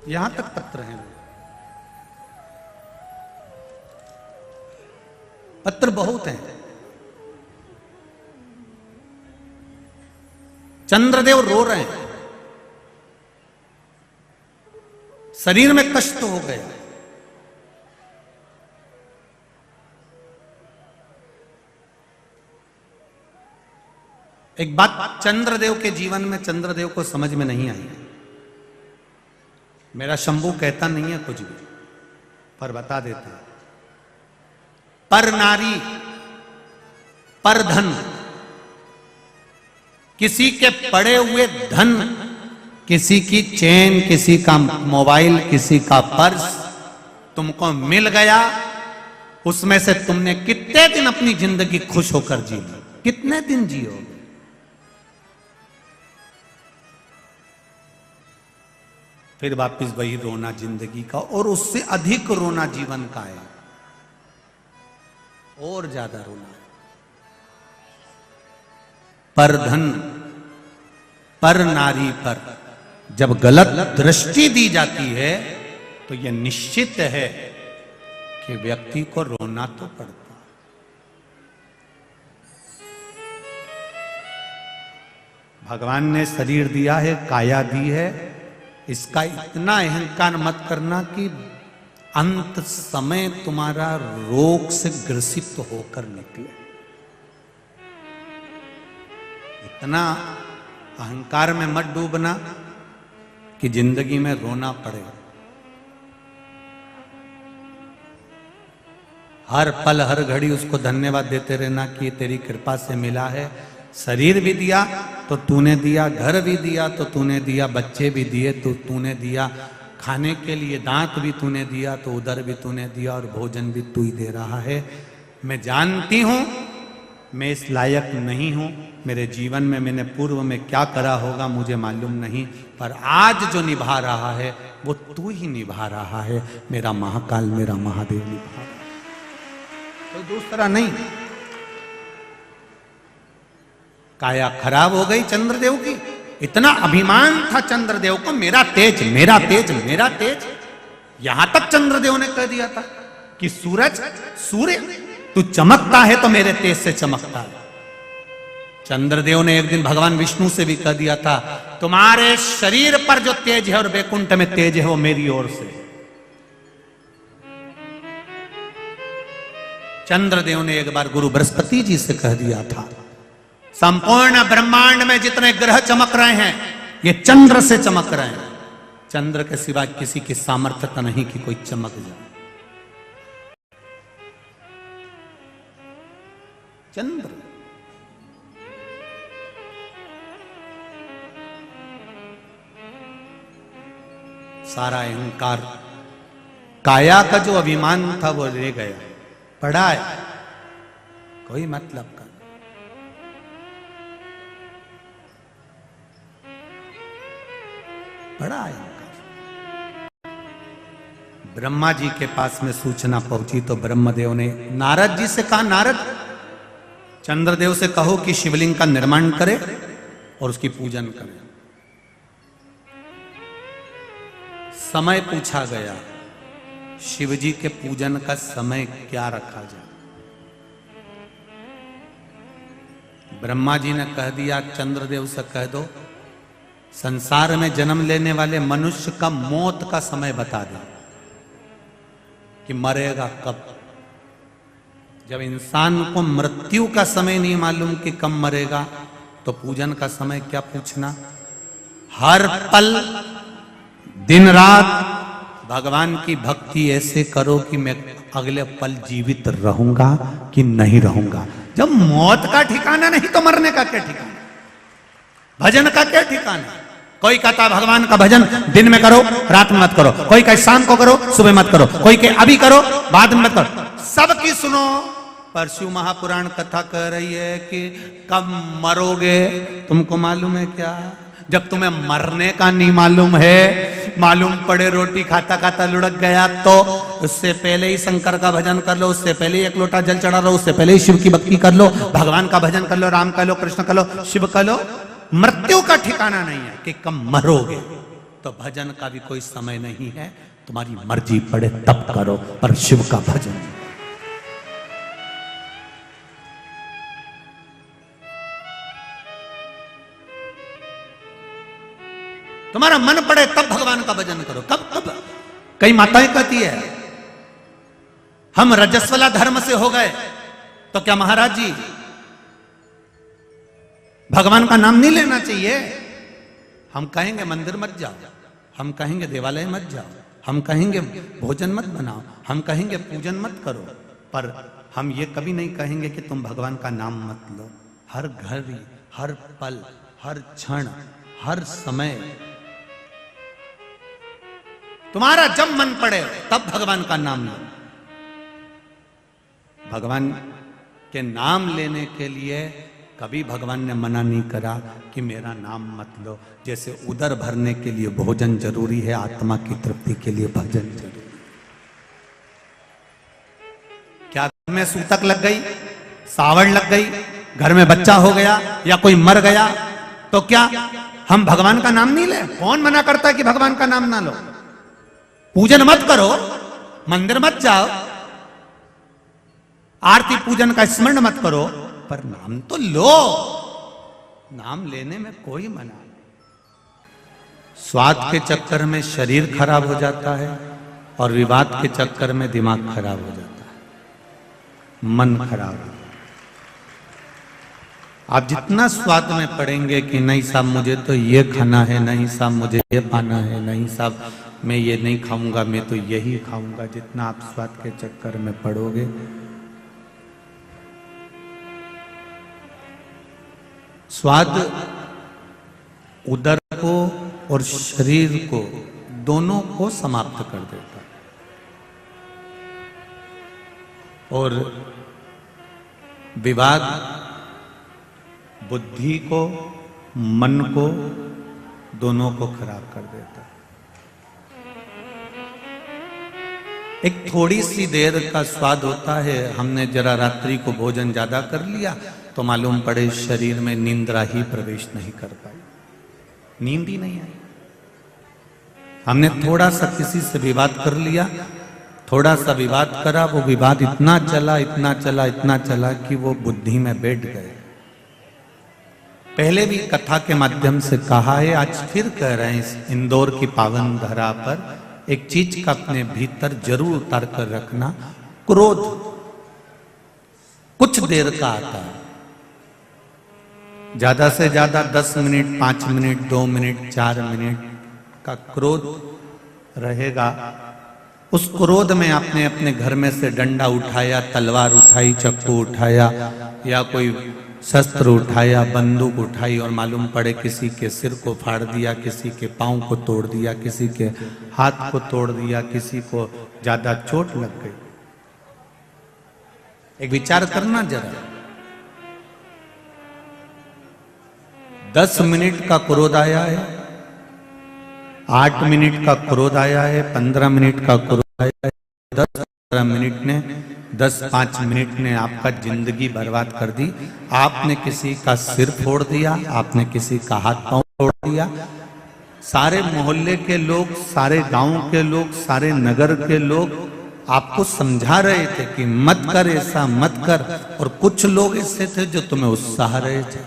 यहां तक पत्र हैं, पत्र बहुत हैं। चंद्रदेव रो रहे हैं, शरीर में कष्ट हो गया। एक बात चंद्रदेव के जीवन में चंद्रदेव को समझ में नहीं आई। मेरा शंभू कहता नहीं है कुछ भी, पर बता देता है। पर नारी पर धन, किसी के पड़े हुए धन, किसी की चेन, किसी का मोबाइल, किसी का पर्स तुमको मिल गया, उसमें से तुमने कितने दिन अपनी जिंदगी खुश होकर जी ली, कितने दिन जियोगे? फिर वापिस वही रोना जिंदगी का, और उससे अधिक रोना जीवन का है, और ज्यादा रोना है। पर धन पर नारी पर जब गलत दृष्टि दी जाती है तो यह निश्चित है कि व्यक्ति को रोना तो पड़ता है। भगवान ने शरीर दिया है, काया दी है, इसका इतना अहंकार मत करना कि अंत समय तुम्हारा रोग से ग्रसित होकर निकले। इतना अहंकार में मत डूबना कि जिंदगी में रोना पड़े। हर पल हर घड़ी उसको धन्यवाद देते रहना कि ये तेरी कृपा से मिला है। शरीर भी दिया तो तूने दिया, घर भी दिया तो तूने दिया, बच्चे भी दिए तो तूने दिया, खाने के लिए दांत भी तूने दिया तो उधर भी तूने दिया, और भोजन भी तू ही दे रहा है। मैं जानती हूं मैं इस लायक नहीं हूं, मेरे जीवन में मैंने पूर्व में क्या करा होगा मुझे मालूम नहीं, पर आज जो निभा रहा है वो तू ही निभा रहा है। मेरा महाकाल, मेरा महादेव निभा रहा है, कोई दूसरा नहीं। काया खराब हो गई चंद्रदेव की। इतना अभिमान था चंद्रदेव को, मेरा तेज, मेरा तेज, मेरा तेज। यहां तक चंद्रदेव ने कह दिया था कि सूरज, सूर्य तू चमकता है तो मेरे तेज से चमकता है। चंद्रदेव ने एक दिन भगवान विष्णु से भी कह दिया था, तुम्हारे शरीर पर जो तेज है और वैकुंठ में तेज है वो मेरी ओर से। चंद्रदेव ने एक बार गुरु बृहस्पति जी से कह दिया था, संपूर्ण ब्रह्मांड में जितने ग्रह चमक रहे हैं ये चंद्र से चमक रहे हैं। चंद्र के सिवा किसी की सामर्थ्यता नहीं कि कोई चमक जाए। चंद्र सारा अहंकार, काया का जो अभिमान था वो ले गया, पड़ा है कोई मतलब का। पड़ा है। ब्रह्मा जी के पास में सूचना पहुंची तो ब्रह्मदेव ने नारद जी से कहा, नारद चंद्रदेव से कहो कि शिवलिंग का निर्माण करे और उसकी पूजन करे। समय पूछा गया, शिवजी के पूजन का समय क्या रखा जाए। ब्रह्मा जी ने कह दिया, चंद्रदेव से कह दो संसार में जन्म लेने वाले मनुष्य का मौत का समय बता दे कि मरेगा कब। जब इंसान को मृत्यु का समय नहीं मालूम कि कब मरेगा तो पूजन का समय क्या पूछना। हर पल दिन रात भगवान की भक्ति ऐसे करो कि मैं अगले पल जीवित रहूंगा कि नहीं रहूंगा। जब मौत का ठिकाना नहीं तो मरने का क्या ठिकाना, भजन का क्या ठिकाना। कोई कहता भगवान का भजन दिन में करो रात में मत करो, कोई कहे शाम को करो सुबह मत करो, कोई कहे अभी करो बाद में मत करो। सबकी सुनो। परशु महापुराण कथा कह रही है कि कब मरोगे तुमको मालूम है क्या। जब तुम्हें मरने का नहीं मालूम है, मालूम पड़े रोटी खाता खाता लुढ़क गया तो उससे पहले ही शंकर का भजन कर लो, उससे पहले ही एक लोटा जल चढ़ा लो, उससे पहले ही शिव की भक्ति कर लो, भगवान का भजन कर लो, राम का लो, कृष्ण का लो, शिव का लो। मृत्यु का ठिकाना नहीं है कि कब मरोगे। तो भजन का भी कोई समय नहीं है, तुम्हारी मर्जी पड़े तब करो, पर शिव का भजन। तुम्हारा मन पड़े तब भगवान का भजन करो। कब कब कई माताएं कहती है हम रजस्वला धर्म से हो गए तो क्या महाराज जी भगवान का नाम नहीं लेना चाहिए। हम कहेंगे मंदिर मत जाओ, हम कहेंगे देवालय मत जाओ, हम कहेंगे भोजन मत बनाओ, हम कहेंगे पूजन मत करो, पर हम ये कभी नहीं कहेंगे कि तुम भगवान का नाम मत लो। हर घड़ी, हर पल, हर क्षण, हर समय तुम्हारा जब मन पड़े तब भगवान का नाम लो। भगवान के नाम लेने के लिए कभी भगवान ने मना नहीं करा कि मेरा नाम मत लो। जैसे उदर भरने के लिए भोजन जरूरी है, आत्मा की तृप्ति के लिए भजन जरूरी। क्या घर में सूतक लग गई, सावड़ लग गई, घर में बच्चा हो गया या कोई मर गया तो क्या हम भगवान का नाम नहीं ले? कौन मना करता कि भगवान का नाम ना लो? पूजन मत करो, मंदिर मत जाओ, आरती पूजन का स्मरण मत करो, पर नाम तो लो। नाम लेने में कोई मना नहीं। स्वाद के चक्कर में शरीर खराब हो जाता है और विवाद के चक्कर में दिमाग खराब हो जाता है, मन खराब हो जाता है। आप जितना स्वाद में पड़ेंगे कि नहीं साहब मुझे तो ये खाना है, नहीं साहब मुझे ये पाना है, नहीं साहब मैं ये नहीं खाऊंगा, मैं तो यही खाऊंगा, जितना आप स्वाद के चक्कर में पड़ोगे, स्वाद उदर को और शरीर को दोनों को समाप्त कर देता है। और विवाद बुद्धि को, मन को, दोनों को खराब कर देता है। एक थोड़ी सी देर का स्वाद होता है, हमने जरा रात्रि को भोजन ज्यादा कर लिया तो मालूम पड़े शरीर में निंद्रा ही प्रवेश नहीं कर पाई, नींद ही नहीं आई। हमने थोड़ा सा किसी से विवाद कर लिया, थोड़ा सा विवाद करा, वो विवाद इतना चला इतना चला इतना चला कि वो बुद्धि में बैठ गए। पहले भी कथा के माध्यम से कहा है, आज फिर कह रहे हैं इस इंदौर की पावन धरा पर, एक चीज का अपने भीतर जरूर उतार कर रखना, क्रोध कुछ देर का आता है, ज्यादा से ज्यादा 10 मिनट, 5 मिनट, 2 मिनट, 4 मिनट का क्रोध रहेगा। उस क्रोध में आपने अपने घर में से डंडा उठाया, तलवार उठाई, चाकू उठाया या कोई शस्त्र उठाया, बंदूक उठाई और मालूम पड़े किसी के सिर को फाड़ दिया, किसी के पांव को तोड़ दिया, किसी के हाथ को तोड़ दिया, किसी को ज्यादा चोट लग गई। एक विचार करना जरा, 10 मिनट का क्रोध आया है, 8 मिनट का क्रोध आया है, 15 मिनट का क्रोध आया है, 10-15 मिनट ने 10-5 मिनट ने आपका जिंदगी बर्बाद कर दी। आपने किसी का सिर फोड़ दिया, आपने किसी का हाथ पांव तोड़ दिया। सारे मोहल्ले के लोग, सारे गांव के लोग, सारे नगर के लोग आपको समझा रहे थे कि मत कर, ऐसा मत कर, और कुछ लोग ऐसे थे जो तुम्हें उत्साह रहे थे,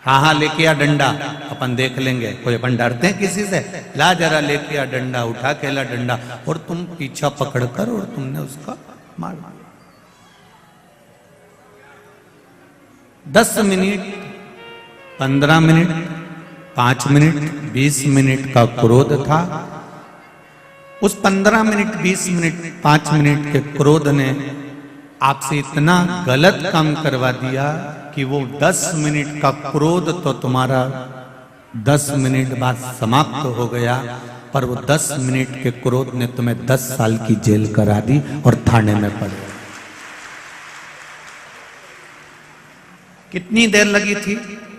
हाँ हाँ लेके आ डंडा, अपन देख लेंगे, कोई अपन डरते हैं किसी से, ला जरा लेके आ डंडा, उठा के ला डंडा, और तुम पीछा पकड़कर और तुमने उसका मार दिया। 10 मिनट, 15 मिनट, 5 मिनट, 20 मिनट का क्रोध था। उस 15 मिनट, 20 मिनट, 5 मिनट के क्रोध ने आपसे इतना गलत काम करवा दिया कि वो 10 मिनट का क्रोध तो तुम्हारा 10 मिनट बाद समाप्त हो गया, पर वो 10 मिनट के क्रोध ने तुम्हें 10 साल की जेल करा दी और थाने में पड़े। कितनी देर लगी थी?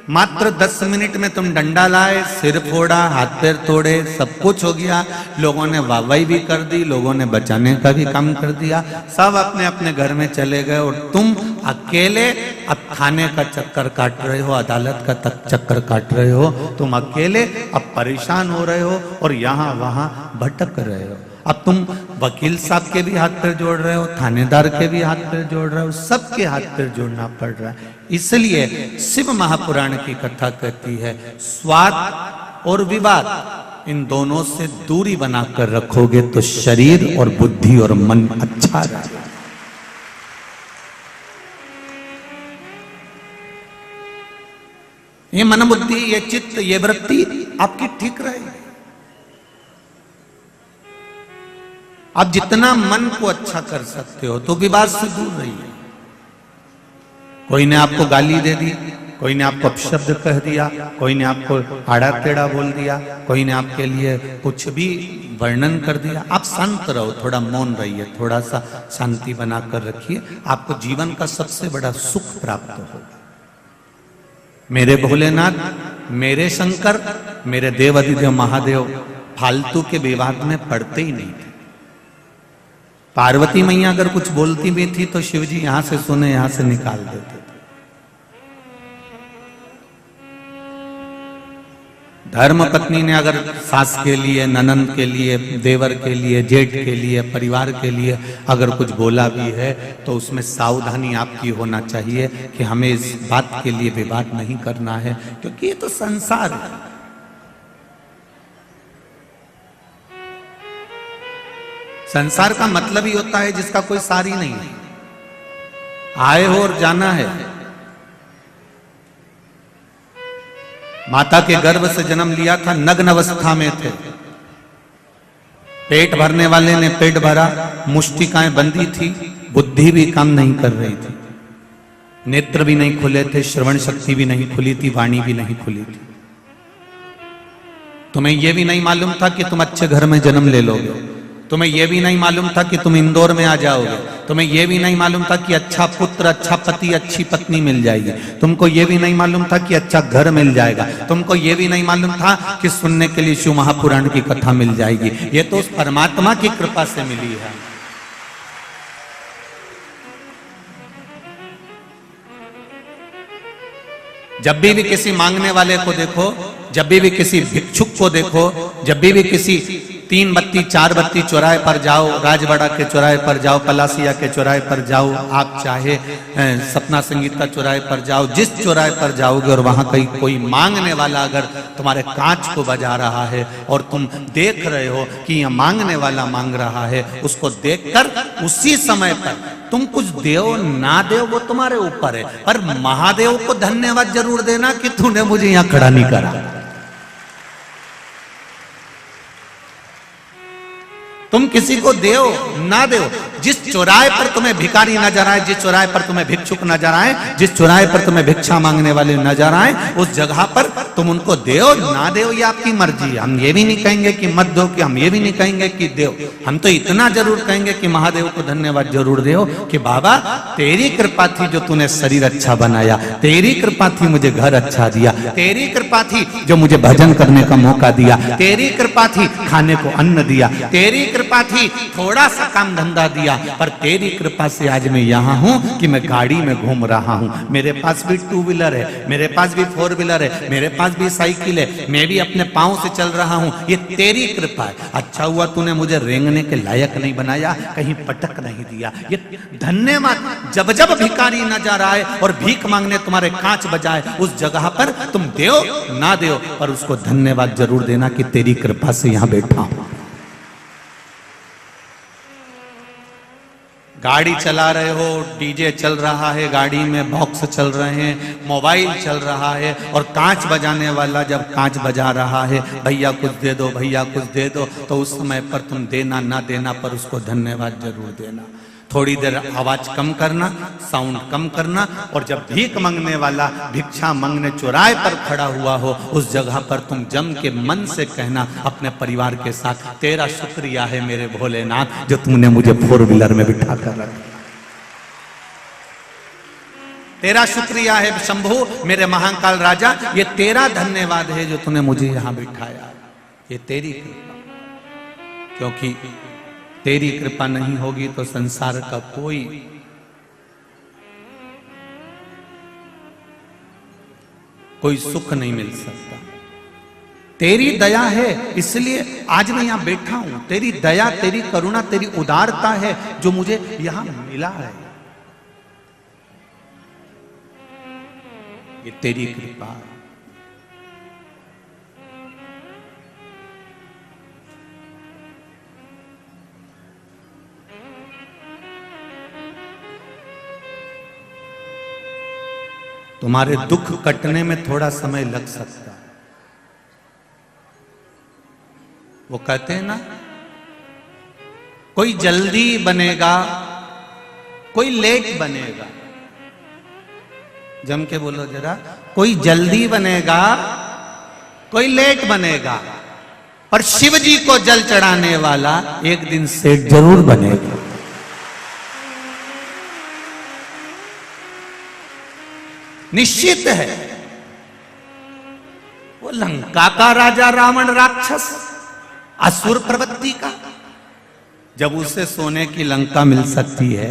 मात्र 10 मिनट में तुम डंडा लाए, सिर फोड़ा, हाथ पैर तोड़े, सब कुछ हो गया। लोगों ने वाहवाही भी कर दी, लोगों ने बचाने का भी काम कर दिया, सब अपने अपने घर में चले गए और तुम अकेले अब थाने का चक्कर काट रहे हो, अदालत का चक्कर काट रहे हो, तुम अकेले अब परेशान हो रहे हो और यहाँ वहां भटक रहे हो। अब तुम वकील साहब के भी हाथ पैर जोड़ रहे हो, थानेदार के भी हाथ पैर जोड़ रहे हो, सबके हाथ पैर जोड़ना पड़ रहा है। इसलिए शिव महापुराण की कथा कहती है, स्वाद और विवाद इन दोनों से दूरी बनाकर रखोगे तो शरीर और बुद्धि और मन अच्छा रहेगा। ये मन बुद्धि, ये चित्त, ये वृत्ति आपकी ठीक रहेगी। आप जितना मन को अच्छा कर सकते हो तो विवाद से दूर रहिए। कोई ने आपको गाली दे दी, कोई ने आपको अपशब्द कह दिया, कोई ने आपको आड़ा टेढ़ा बोल दिया, कोई ने आपके लिए कुछ भी वर्णन कर दिया, आप शांत रहो, थोड़ा मौन रहिए, थोड़ा सा शांति बनाकर रखिए, आपको जीवन का सबसे बड़ा सुख प्राप्त होगा। मेरे भोलेनाथ, मेरे शंकर, मेरे देव अधिदेव महादेव फालतू के विवाद में पड़ते ही नहीं थे। पार्वती मैया अगर कुछ बोलती भी थी तो शिव जी यहां से सुने, यहां से निकाल देते थे। धर्म पत्नी ने अगर सास के लिए, ननंद के लिए, देवर के लिए, जेठ के लिए, परिवार के लिए अगर कुछ बोला भी है तो उसमें सावधानी आपकी होना चाहिए कि हमें इस बात के लिए विवाद नहीं करना है, क्योंकि ये तो संसार है। संसार का मतलब ही होता है जिसका कोई सार ही नहीं है, आए हो और जाना है। माता के गर्भ से जन्म लिया था, नग्न अवस्था में थे। पेट भरने वाले ने पेट भरा, मुष्टिकाएं बंदी थी, बुद्धि भी काम नहीं कर रही थी, नेत्र भी नहीं खुले थे, श्रवण शक्ति भी नहीं खुली थी, वाणी भी नहीं खुली थी। तुम्हें यह भी नहीं मालूम था कि तुम अच्छे घर में जन्म ले लोगे, तुम्हें यह भी नहीं मालूम था कि तुम इंदौर में आ जाओगे, तुम्हें यह भी नहीं मालूम था कि अच्छा पुत्र, अच्छा पति, अच्छी पत्नी मिल जाएगी, तुमको यह भी नहीं मालूम था कि अच्छा घर मिल जाएगा, तुमको यह भी नहीं मालूम था कि सुनने के लिए शिव महापुराण की कथा मिल जाएगी। ये तो उस परमात्मा की कृपा से मिली है। जब भी किसी मांगने वाले को देखो, जब भी किसी भिक्षुक को देखो, जब भी किसी 3 बत्ती 4 बत्ती चौराहे पर जाओ, राजवाड़ा के चौराहे पर जाओ, पलासिया के चौराहे पर जाओ, आप चाहे सपना संगीता चौराहे पर जाओ, जिस चौराहे पर जाओगे और वहां कहीं कोई मांगने वाला अगर तुम्हारे कांच को बजा रहा है और तुम देख रहे हो कि यह मांगने वाला मांग रहा है, उसको देखकर उसी समय पर तुम कुछ देओ ना देओ वो तुम्हारे ऊपर है, पर महादेव को धन्यवाद जरूर देना कि तूने मुझे यहां खड़ा नहीं करा। तुम किसी को देओ ना देओ, जिस चौराहे पर तुम्हें भिखारी नजर आए, जिस चौराहे पर तुम्हें भिक्षुक नजर आए, जिस चौराहे पर तुम्हें भिक्षा मांगने वाले नजर आए, उस जगह पर तुम उनको देओ ना देओ ये आपकी मर्जी है। हम ये भी नहीं कहेंगे कि मत दो, कि हम ये भी नहीं कहेंगे कि देओ, हम तो इतना जरूर कहेंगे कि महादेव को धन्यवाद जरूर देओ कि बाबा तेरी कृपा थी जो तूने शरीर अच्छा बनाया, तेरी कृपा थी मुझे घर अच्छा दिया, तेरी कृपा थी जो मुझे भजन करने का मौका दिया, तेरी कृपा थी खाने को अन्न दिया, तेरी कृपा थी थोड़ा सा काम धंधा दिया, पर तेरी कृपा से आज मैं यहाँ हूँ कि मैं गाड़ी में घूम रहा हूँ, मेरे पास भी 2 व्हीलर है, मेरे पास भी 4 व्हीलर है, मेरे पास भी साइकिल है, मैं भी अपने पाँव से चल रहा हूँ, ये तेरी कृपा है। अच्छा हुआ तूने मुझे रेंगने के लायक नहीं बनाया, कहीं पटक नहीं दिया, ये धन्यवाद। जब जब भिखारी नजर आए और भीख मांगने तुम्हारे कांच बजाए, उस जगह पर तुम देओ ना देओ पर उसको धन्यवाद जरूर देना कि तेरी कृपा से यहाँ बैठा हूं। गाड़ी चला रहे हो, डीजे चल रहा है, गाड़ी में बॉक्स चल रहे हैं, मोबाइल चल रहा है और कांच बजाने वाला जब कांच बजा रहा है, भैया कुछ दे दो, भैया कुछ दे दो, तो उस समय पर तुम देना ना देना पर उसको धन्यवाद जरूर देना। थोड़ी देर आवाज कम करना, साउंड कम करना, और जब भीख मांगने वाला भिक्षा मांगने चौराहे पर खड़ा हुआ हो, उस जगह पर तुम जम के मन से कहना अपने परिवार के साथ, तेरा शुक्रिया है मेरे भोलेनाथ जो तुमने मुझे 4 व्हीलर में बिठा कर रखा, तेरा शुक्रिया है शंभू मेरे महाकाल राजा, ये तेरा धन्यवाद है जो तूने मुझे यहां बिठाया, ये तेरी कृपा। क्योंकि तेरी कृपा नहीं होगी तो संसार का कोई सुख नहीं मिल सकता। तेरी दया है इसलिए आज मैं यहां बैठा हूं, तेरी दया, तेरी करुणा, तेरी उदारता है जो मुझे यहां मिला है, ये तेरी कृपा। तुम्हारे दुख कटने में थोड़ा समय लग सकता है। वो कहते हैं ना, कोई जल्दी बनेगा, कोई लेट बनेगा। जम के बोलो जरा, कोई जल्दी बनेगा, कोई लेट बनेगा, पर शिव जी को जल चढ़ाने वाला एक दिन सेठ जरूर बनेगा। निश्चित है। वो लंका का राजा रावण राक्षस, असुर प्रवृत्ति का, जब उसे सोने की लंका मिल सकती है,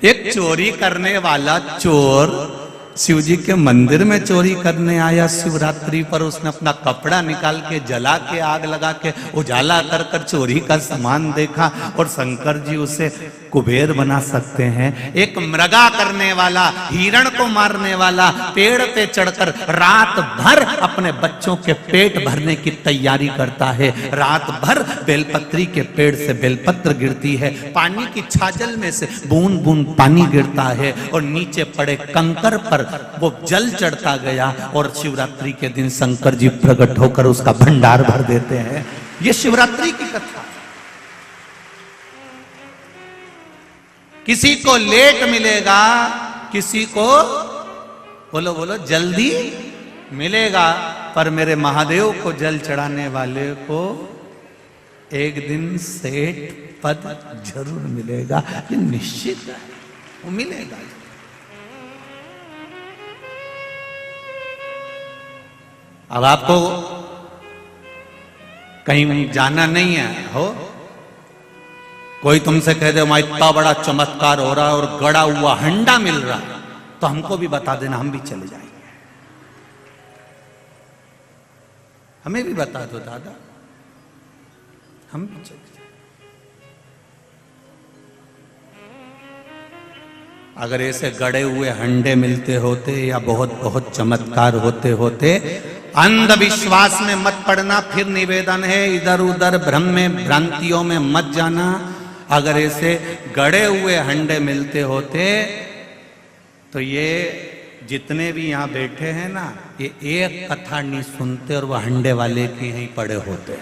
एक चोरी करने वाला चोर शिव जी के मंदिर में चोरी करने आया शिवरात्रि पर, उसने अपना कपड़ा निकाल के जला के आग लगा के उजाला कर कर चोरी का सामान देखा, और शंकर जी उसे कुबेर बना सकते हैं। एक मृगा करने वाला, हिरण को मारने वाला, पेड़ पे चढ़कर रात भर अपने बच्चों के पेट भरने की तैयारी करता है, रात भर बेलपत्री के पेड़ से बेलपत्र गिरती है, पानी की छाजल में से बूंद बूंद पानी गिरता है और नीचे पड़े कंकर पर पर वो जल चढ़ता गया और शिवरात्रि के दिन शंकर जी प्रकट होकर उसका भंडार भर देते हैं। ये शिवरात्रि की कथा। किसी को लेट मिलेगा, किसी को बोलो बोलो जल्दी मिलेगा, पर मेरे महादेव को जल चढ़ाने वाले को एक दिन सेठ पद जरूर मिलेगा। ये निश्चित है, वो मिलेगा। अब आपको कहीं जाना नहीं है हो, कोई तुमसे कह दे वहां इतना बड़ा चमत्कार हो रहा है और गड़ा हुआ हंडा मिल रहा है, तो हमको भी बता देना, हम भी चले जाएंगे। हमें भी बता दो दादा, हम भी चले जाएंगे। अगर ऐसे गड़े हुए हंडे मिलते होते या बहुत बहुत चमत्कार होते होते, अंधविश्वास में मत पड़ना। फिर निवेदन है, इधर उधर भ्रम में भ्रांतियों में मत जाना। अगर ऐसे गड़े हुए हंडे मिलते होते तो ये जितने भी यहां बैठे हैं ना, ये एक कथा नहीं सुनते और वो हंडे वाले के यहीं पड़े होते।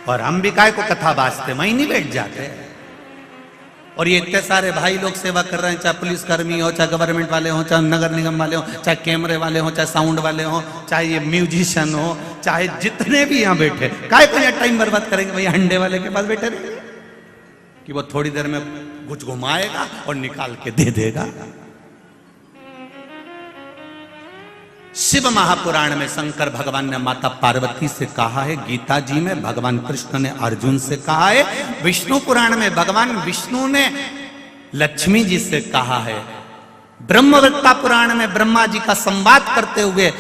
और हम भी काय को कथा बाजते, वहीं नहीं बैठ जाते। और ये इतने सारे भाई लोग सेवा कर रहे हैं, चाहे पुलिसकर्मी हो, चाहे गवर्नमेंट वाले हो, चाहे नगर निगम वाले हो, चाहे कैमरे वाले हो, चाहे साउंड वाले हो, चाहे ये म्यूजिशियन हो, चाहे जितने भी यहाँ बैठे, काय को यहाँ टाइम बर्बाद करेंगे भैया हंडे वाले के पास बैठे रहेंगे कि वो थोड़ी देर में कुछ घुमाएगा और निकाल के दे देगा। शिव महापुराण में शंकर भगवान ने माता पार्वती से कहा है, गीता जी में भगवान कृष्ण ने अर्जुन से कहा है, विष्णु पुराण में भगवान विष्णु ने लक्ष्मी जी से कहा है, ब्रह्मवृत्ता पुराण में ब्रह्मा जी का संवाद करते हुए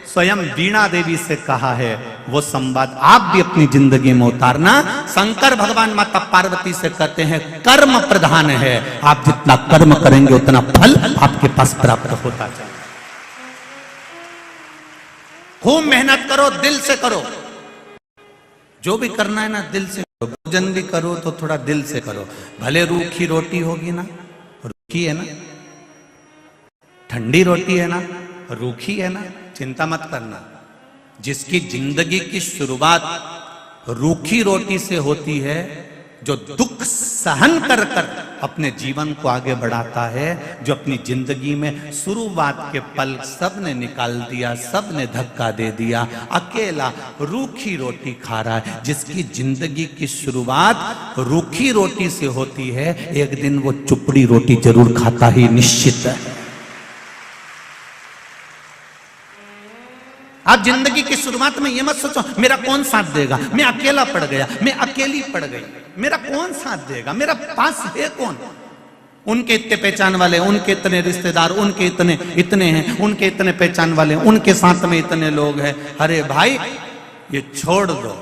स्वयं वीणा देवी से कहा है। वो संवाद आप भी अपनी जिंदगी में उतारना। शंकर भगवान माता पार्वती से कहते हैं कर्म प्रधान है, आप जितना कर्म करेंगे उतना फल आपके पास प्राप्त होता जाए। खूब मेहनत करो, दिल से करो, जो भी करना है ना दिल से करो। भोजन भी करो तो थोड़ा दिल से करो। भले रूखी रोटी होगी ना, रूखी है ना, ठंडी रोटी है ना, रूखी है ना, चिंता मत करना। जिसकी जिंदगी की शुरुआत रूखी रोटी से होती है, जो दुख सहन कर कर अपने जीवन को आगे बढ़ाता है, जो अपनी जिंदगी में शुरुआत के पल सबने निकाल दिया, सबने धक्का दे दिया, अकेला रूखी रोटी खा रहा है। जिसकी जिंदगी की शुरुआत रूखी रोटी से होती है, एक दिन वो चुपड़ी रोटी जरूर खाता ही निश्चित है। आप जिंदगी की शुरुआत में ये मत सोचो मेरा कौन साथ देगा, मैं अकेला पड़ गया, मैं अकेली पड़ गई, मेरा कौन साथ देगा, मेरा पास है कौन। उनके इतने पहचान वाले, उनके इतने रिश्तेदार, उनके इतने हैं, उनके इतने पहचान वाले, उनके साथ में इतने लोग हैं। अरे भाई ये छोड़ दो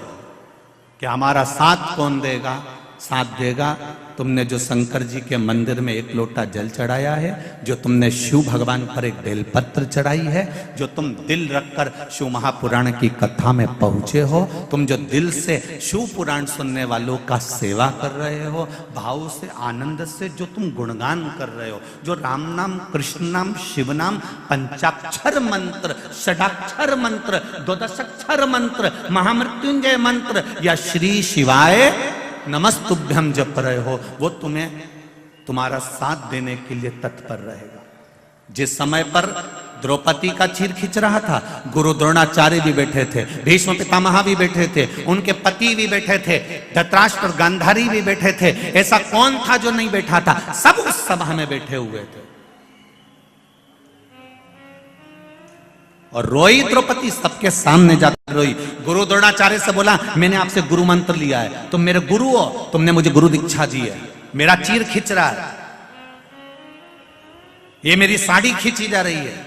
कि हमारा साथ कौन देगा। साथ देगा तुमने जो शंकर जी के मंदिर में एक लोटा जल चढ़ाया है, जो तुमने शिव भगवान पर एक बेलपत्र चढ़ाई है, जो तुम दिल रखकर शिव महापुराण की कथा में पहुंचे हो, तुम जो दिल से शिव पुराण सुनने वालों का सेवा कर रहे हो, भाव से आनंद से जो तुम गुणगान कर रहे हो, जो राम नाम, कृष्ण नाम, शिव नाम, पंचाक्षर मंत्र, षडाक्षर मंत्र, द्वादशाक्षर मंत्र, महामृत्युंजय मंत्र या श्री शिवाय नमस्तुभ्यम जप रहे हो, वो तुम्हें तुम्हारा साथ देने के लिए तत्पर रहेगा। जिस समय पर द्रौपदी का चीर खींच रहा था, गुरु द्रोणाचार्य भी बैठे थे, भीष्म पितामह भी बैठे थे, उनके पति भी बैठे थे, धृतराष्ट्र और गांधारी भी बैठे थे। ऐसा कौन था जो नहीं बैठा था? सब उस सभा में बैठे हुए थे। और रोई द्रौपदी, सबके सामने जाकर रोई। गुरु द्रोणाचार्य से बोला मैंने आपसे गुरु मंत्र लिया है, तुम मेरे गुरु हो, तुमने मुझे गुरु दीक्षा दी है, मेरा चीर खींच रहा है, ये मेरी साड़ी खींची जा रही है,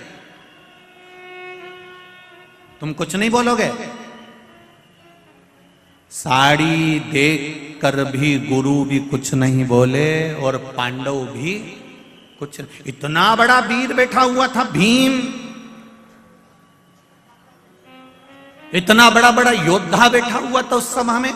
तुम कुछ नहीं बोलोगे? साड़ी देख कर भी गुरु भी कुछ नहीं बोले और पांडव भी कुछ। इतना बड़ा वीर बैठा हुआ था भीम, इतना बड़ा बड़ा योद्धा बैठा हुआ था उस सभा में।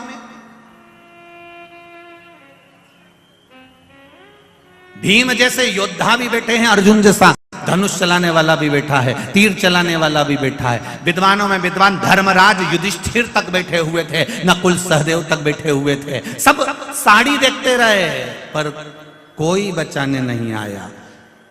भीम जैसे योद्धा भी बैठे हैं, अर्जुन जैसा धनुष चलाने वाला भी बैठा है, तीर चलाने वाला भी बैठा है। विद्वानों में विद्वान धर्मराज युधिष्ठिर तक बैठे हुए थे, नकुल सहदेव तक बैठे हुए थे। सब साड़ी देखते रहे पर कोई बचाने नहीं आया।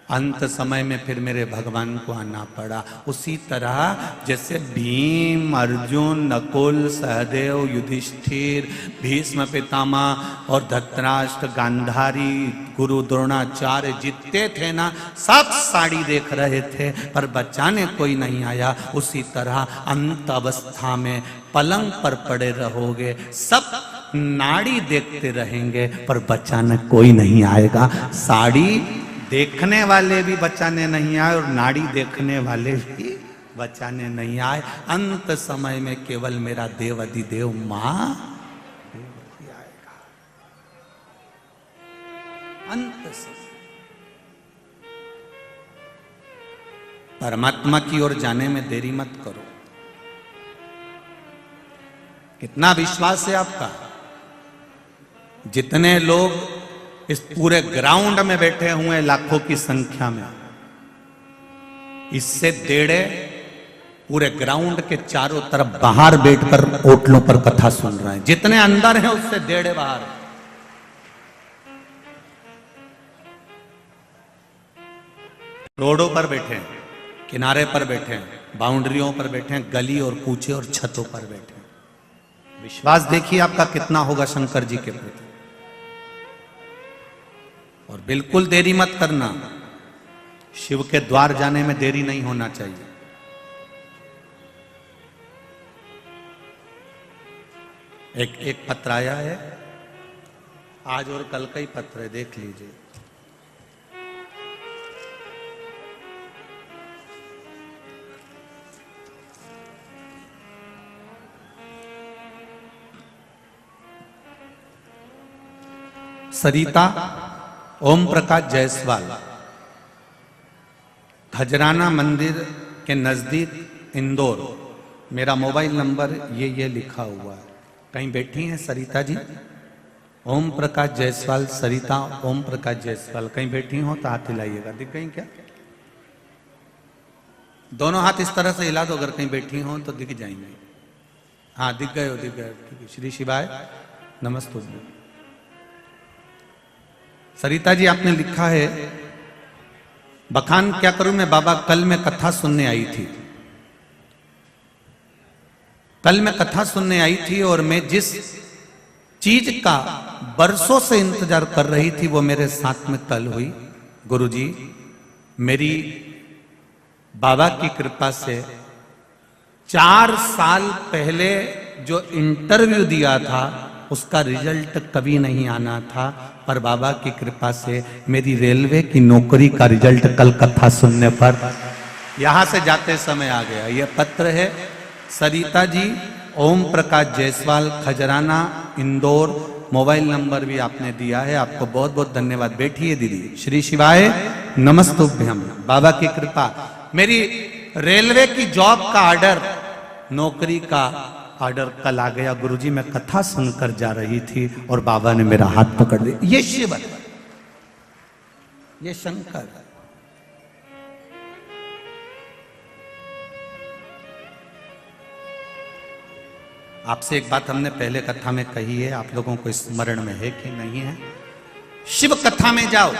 अंत समय में फिर मेरे भगवान को आना पड़ा। उसी तरह जैसे भीम, अर्जुन, नकुल, सहदेव, युधिष्ठिर, भीष्म पितामह और धृतराष्ट्र, गांधारी, गुरु द्रोणाचार्य जितने थे ना, सब साड़ी देख रहे थे पर बचाने कोई नहीं आया। उसी तरह अंत अवस्था में पलंग पर पड़े रहोगे, सब नाड़ी देखते रहेंगे पर बचाने कोई नहीं आएगा। साड़ी देखने वाले भी बचाने नहीं आए और नाड़ी देखने वाले भी बचाने नहीं आए। अंत समय में केवल मेरा देव अधिदेव मां आएगा। अंत समय परमात्मा की ओर जाने में देरी मत करो। कितना विश्वास है आपका? जितने लोग इस पूरे ग्राउंड में बैठे हुए हैं लाखों की संख्या में, इससे डेढ़े पूरे ग्राउंड के चारों तरफ बाहर बैठकर होटलों पर कथा सुन रहे हैं। जितने अंदर हैं उससे डेढ़े बाहर। रोडों पर बैठे हैं, किनारे पर बैठे हैं, बाउंड्रियों पर बैठे हैं, गली और कूचे और छतों पर बैठे हैं। विश्वास देखिए आपका कितना होगा शंकर जी के प्रति। और बिल्कुल देरी मत करना, शिव के द्वार जाने में देरी नहीं होना चाहिए। एक पत्र आया है, आज और कल का ही पत्र है, देख लीजिए। सरिता ओम प्रकाश जायसवाल, खजराना मंदिर के नजदीक इंदौर। मेरा मोबाइल नंबर ये लिखा हुआ है। कहीं बैठी हैं सरिता जी? ओम प्रकाश जायसवाल, सरिता ओम प्रकाश जायसवाल कहीं बैठी हो तो हाथ हिलाइएगा। दिख गई क्या? दोनों हाथ इस तरह से हिला दो, अगर कहीं बैठी हो तो दिख जाएंगे। हाँ दिख गए हो, दिख गए। ठीक है, श्री शिवाय नमस्ते। सरिता जी आपने लिखा है, बखान क्या करूं मैं बाबा, कल मैं कथा सुनने आई थी। कल मैं कथा सुनने आई थी और मैं जिस चीज का बरसों से इंतजार कर रही थी वो मेरे साथ में कल हुई। गुरुजी, मेरी बाबा की कृपा से 4 साल पहले जो इंटरव्यू दिया था उसका रिजल्ट कभी नहीं आना था, पर बाबा की कृपा से मेरी रेलवे की नौकरी का रिजल्ट कल कथा सुनने पर यहां से जाते समय आ गया। यह पत्र है सरिता जी, ओम प्रकाश जायसवाल, खजराना, इंदौर। मोबाइल नंबर भी आपने दिया है, आपको बहुत बहुत धन्यवाद। बैठिए दीदी। श्री शिवाय नमस्तुभ्यम। बाबा की कृपा, मेरी रेलवे की जॉब का ऑर्डर, नौकरी का ऑर्डर कल आ गया। गुरुजी मैं कथा सुनकर जा रही थी और बाबा ने मेरा हाथ पकड़ दिया। ये शिव है, ये शंकर है। आपसे एक बात हमने पहले कथा में कही है, आप लोगों को स्मरण में है कि नहीं है? शिव कथा में जाओ,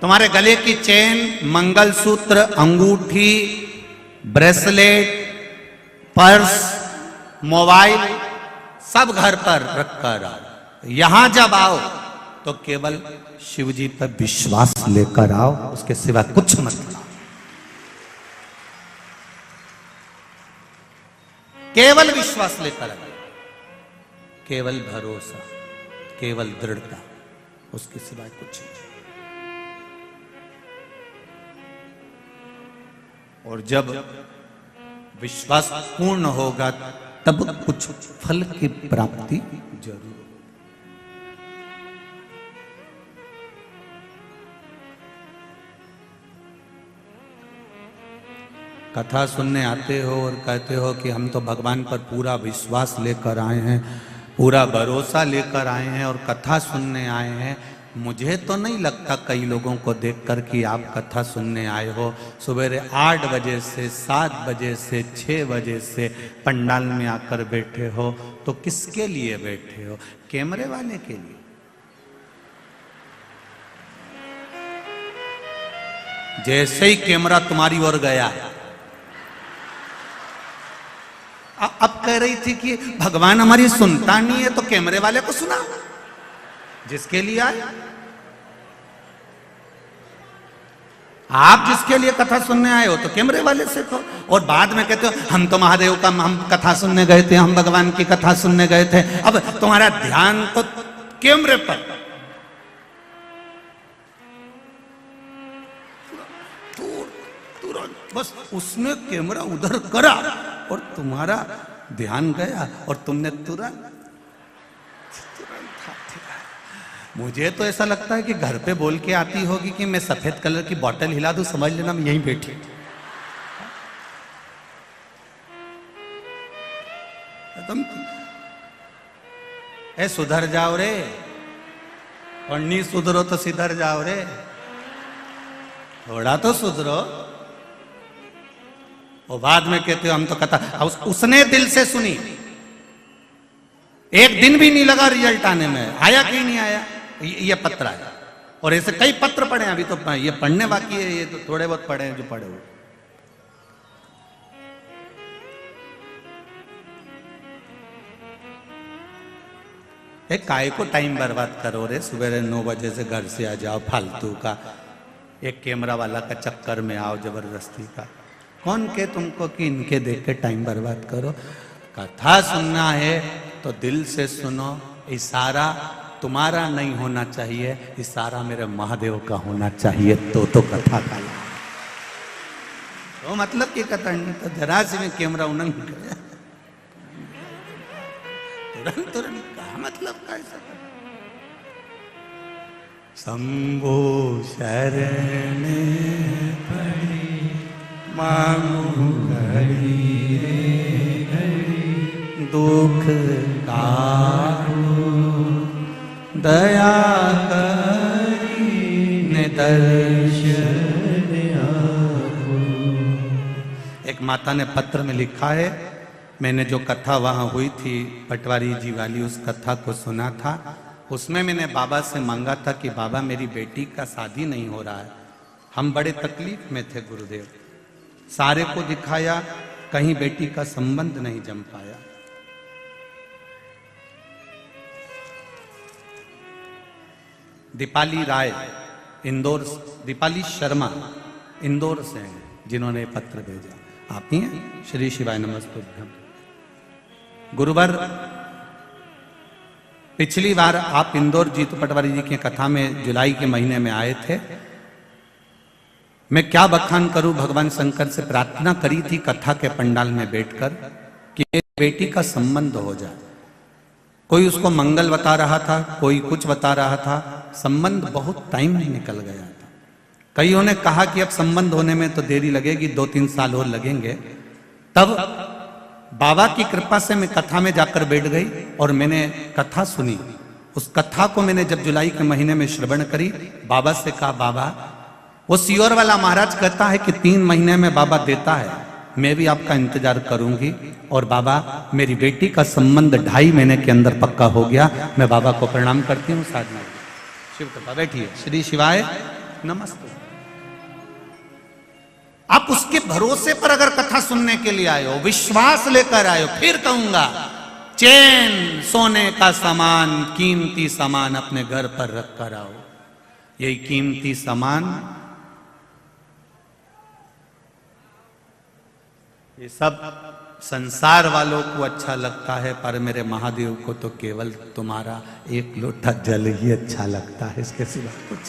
तुम्हारे गले की चेन, मंगलसूत्र, अंगूठी, ब्रेसलेट, पर्स, मोबाइल सब घर पर रखकर आओ। यहां जब आओ तो केवल शिव जी पर विश्वास लेकर आओ, उसके सिवा कुछ मत लाओ। केवल विश्वास लेकर आओ, केवल भरोसा, केवल दृढ़ता, उसके सिवाय कुछ नहीं। और जब विश्वास पूर्ण होगा तब कुछ फल की प्राप्ति जरूर। कथा सुनने आते हो और कहते हो कि हम तो भगवान पर पूरा विश्वास लेकर आए हैं, पूरा भरोसा लेकर आए हैं और कथा सुनने आए हैं। मुझे तो नहीं लगता कई लोगों को देखकर कि आप कथा सुनने आए हो। सवेरे 8 बजे से 7 बजे से 6 बजे से पंडाल में आकर बैठे हो, तो किसके लिए बैठे हो? कैमरे वाले के लिए? जैसे ही कैमरा तुम्हारी ओर गया, अब कह रही थी कि भगवान हमारी सुनता नहीं है, तो कैमरे वाले को सुना, जिसके लिए आए। आप जिसके लिए कथा सुनने आए हो तो कैमरे वाले से कहो, और बाद में कहते हो हम तो महादेव का, हम कथा सुनने गए थे, हम भगवान की कथा सुनने गए थे। अब तुम्हारा ध्यान तो कैमरे पर। तुरंत बस उसने कैमरा उधर करा और तुम्हारा ध्यान गया और तुमने तुरंत। मुझे तो ऐसा लगता है कि घर पे बोल के आती होगी कि मैं सफेद कलर की बोतल हिला दूं, समझ लेना मैं यहीं बैठी। तुम ए सुधर जाओ रे, और नहीं सुधरो तो सिधर जाओ रे, थोड़ा तो सुधरो। और बाद में कहते हो हम तो कथा, उसने दिल से सुनी, एक दिन भी नहीं लगा रिजल्ट आने में, आया कि नहीं आया, ये पत्र आया। और ऐसे कई पत्र पढ़े, अभी तो ये पढ़ने बाकी है, ये तो थोड़े बहुत पढ़े हैं जो पढ़े हुए। एक काय को टाइम बर्बाद करो रे, सुबह 9 बजे से घर से आ जाओ फालतू का, एक कैमरा वाला का चक्कर में आओ जबरदस्ती का। कौन के तुमको कि इनके देख के टाइम बर्बाद करो? कथा सुनना है तो दिल से सुनो। इशारा तुम्हारा नहीं होना चाहिए, इशारा मेरे महादेव का होना चाहिए, तो कथा का तो मतलब की कथा नहीं तो जरा से में कैमरा उन्नंग गया तुरंत तुरंत का मतलब कैसा। शंभो शरण पड़ी मांगू घड़ी रे घड़ी, दुख काटो दया करी दर्शन आपो। एक माता ने पत्र में लिखा है, मैंने जो कथा वहां हुई थी पटवारी जी वाली, उस कथा को सुना था। उसमें मैंने बाबा से मांगा था कि बाबा मेरी बेटी का शादी नहीं हो रहा है, हम बड़े तकलीफ में थे गुरुदेव, सारे को दिखाया, कहीं बेटी का संबंध नहीं जम पाया। दीपाली राय इंदौर, दीपाली शर्मा इंदौर से हैं जिन्होंने पत्र भेजा। आप ही हैं? श्री शिवाय नमस्तुभ्यम। गुरुवार पिछली बार आप इंदौर जीतू पटवारी जी की कथा में जुलाई के महीने में आए थे। मैं क्या बखान करूं, भगवान शंकर से प्रार्थना करी थी कथा के पंडाल में बैठकर कि बेटी का संबंध हो जाए। कोई उसको मंगल बता रहा था, कोई कुछ बता रहा था, संबंध बहुत टाइम निकल गया था। कईयों ने कहा कि अब संबंध होने में तो देरी लगेगी, 2-3 साल और लगेंगे। तब बाबा की कृपा से मैं कथा में जाकर बैठ गई और मैंने कथा सुनी। उस कथा को मैंने जब जुलाई के महीने में श्रवण करी, बाबा से कहा बाबा, वो सियोर वाला महाराज कहता है कि 3 महीने में बाबा देता है, मैं भी आपका इंतजार करूंगी। और बाबा मेरी बेटी का संबंध 2.5 महीने के अंदर पक्का हो गया। मैं बाबा को प्रणाम करती हूँ। साधना शिव कृपा, बैठिए। श्री शिवाय नमस्ते। आप उसके भरोसे पर अगर कथा सुनने के लिए आए हो, विश्वास लेकर आए हो, फिर कहूंगा चैन सोने का सामान, कीमती सामान अपने घर पर रख कर आओ। यही कीमती सामान, ये सब संसार वालों को अच्छा लगता है, पर मेरे महादेव को तो केवल तुम्हारा 1 लोटा जल ही अच्छा लगता है, इसके सिवा कुछ।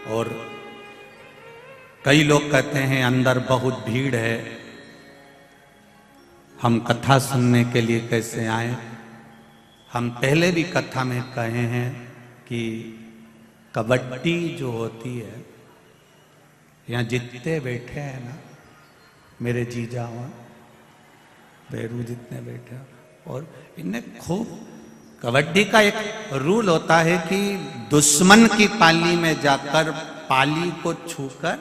और कई लोग कहते हैं अंदर बहुत भीड़ है, हम कथा सुनने के लिए कैसे आए। हम पहले भी कथा में कहे हैं कि कबड्डी जो होती है, यहाँ जितने बैठे हैं ना मेरे जीजा, भैरू जितने बैठे। और इनने खूब, कबड्डी का एक रूल होता है कि दुश्मन की पाली में जाकर पाली को छूकर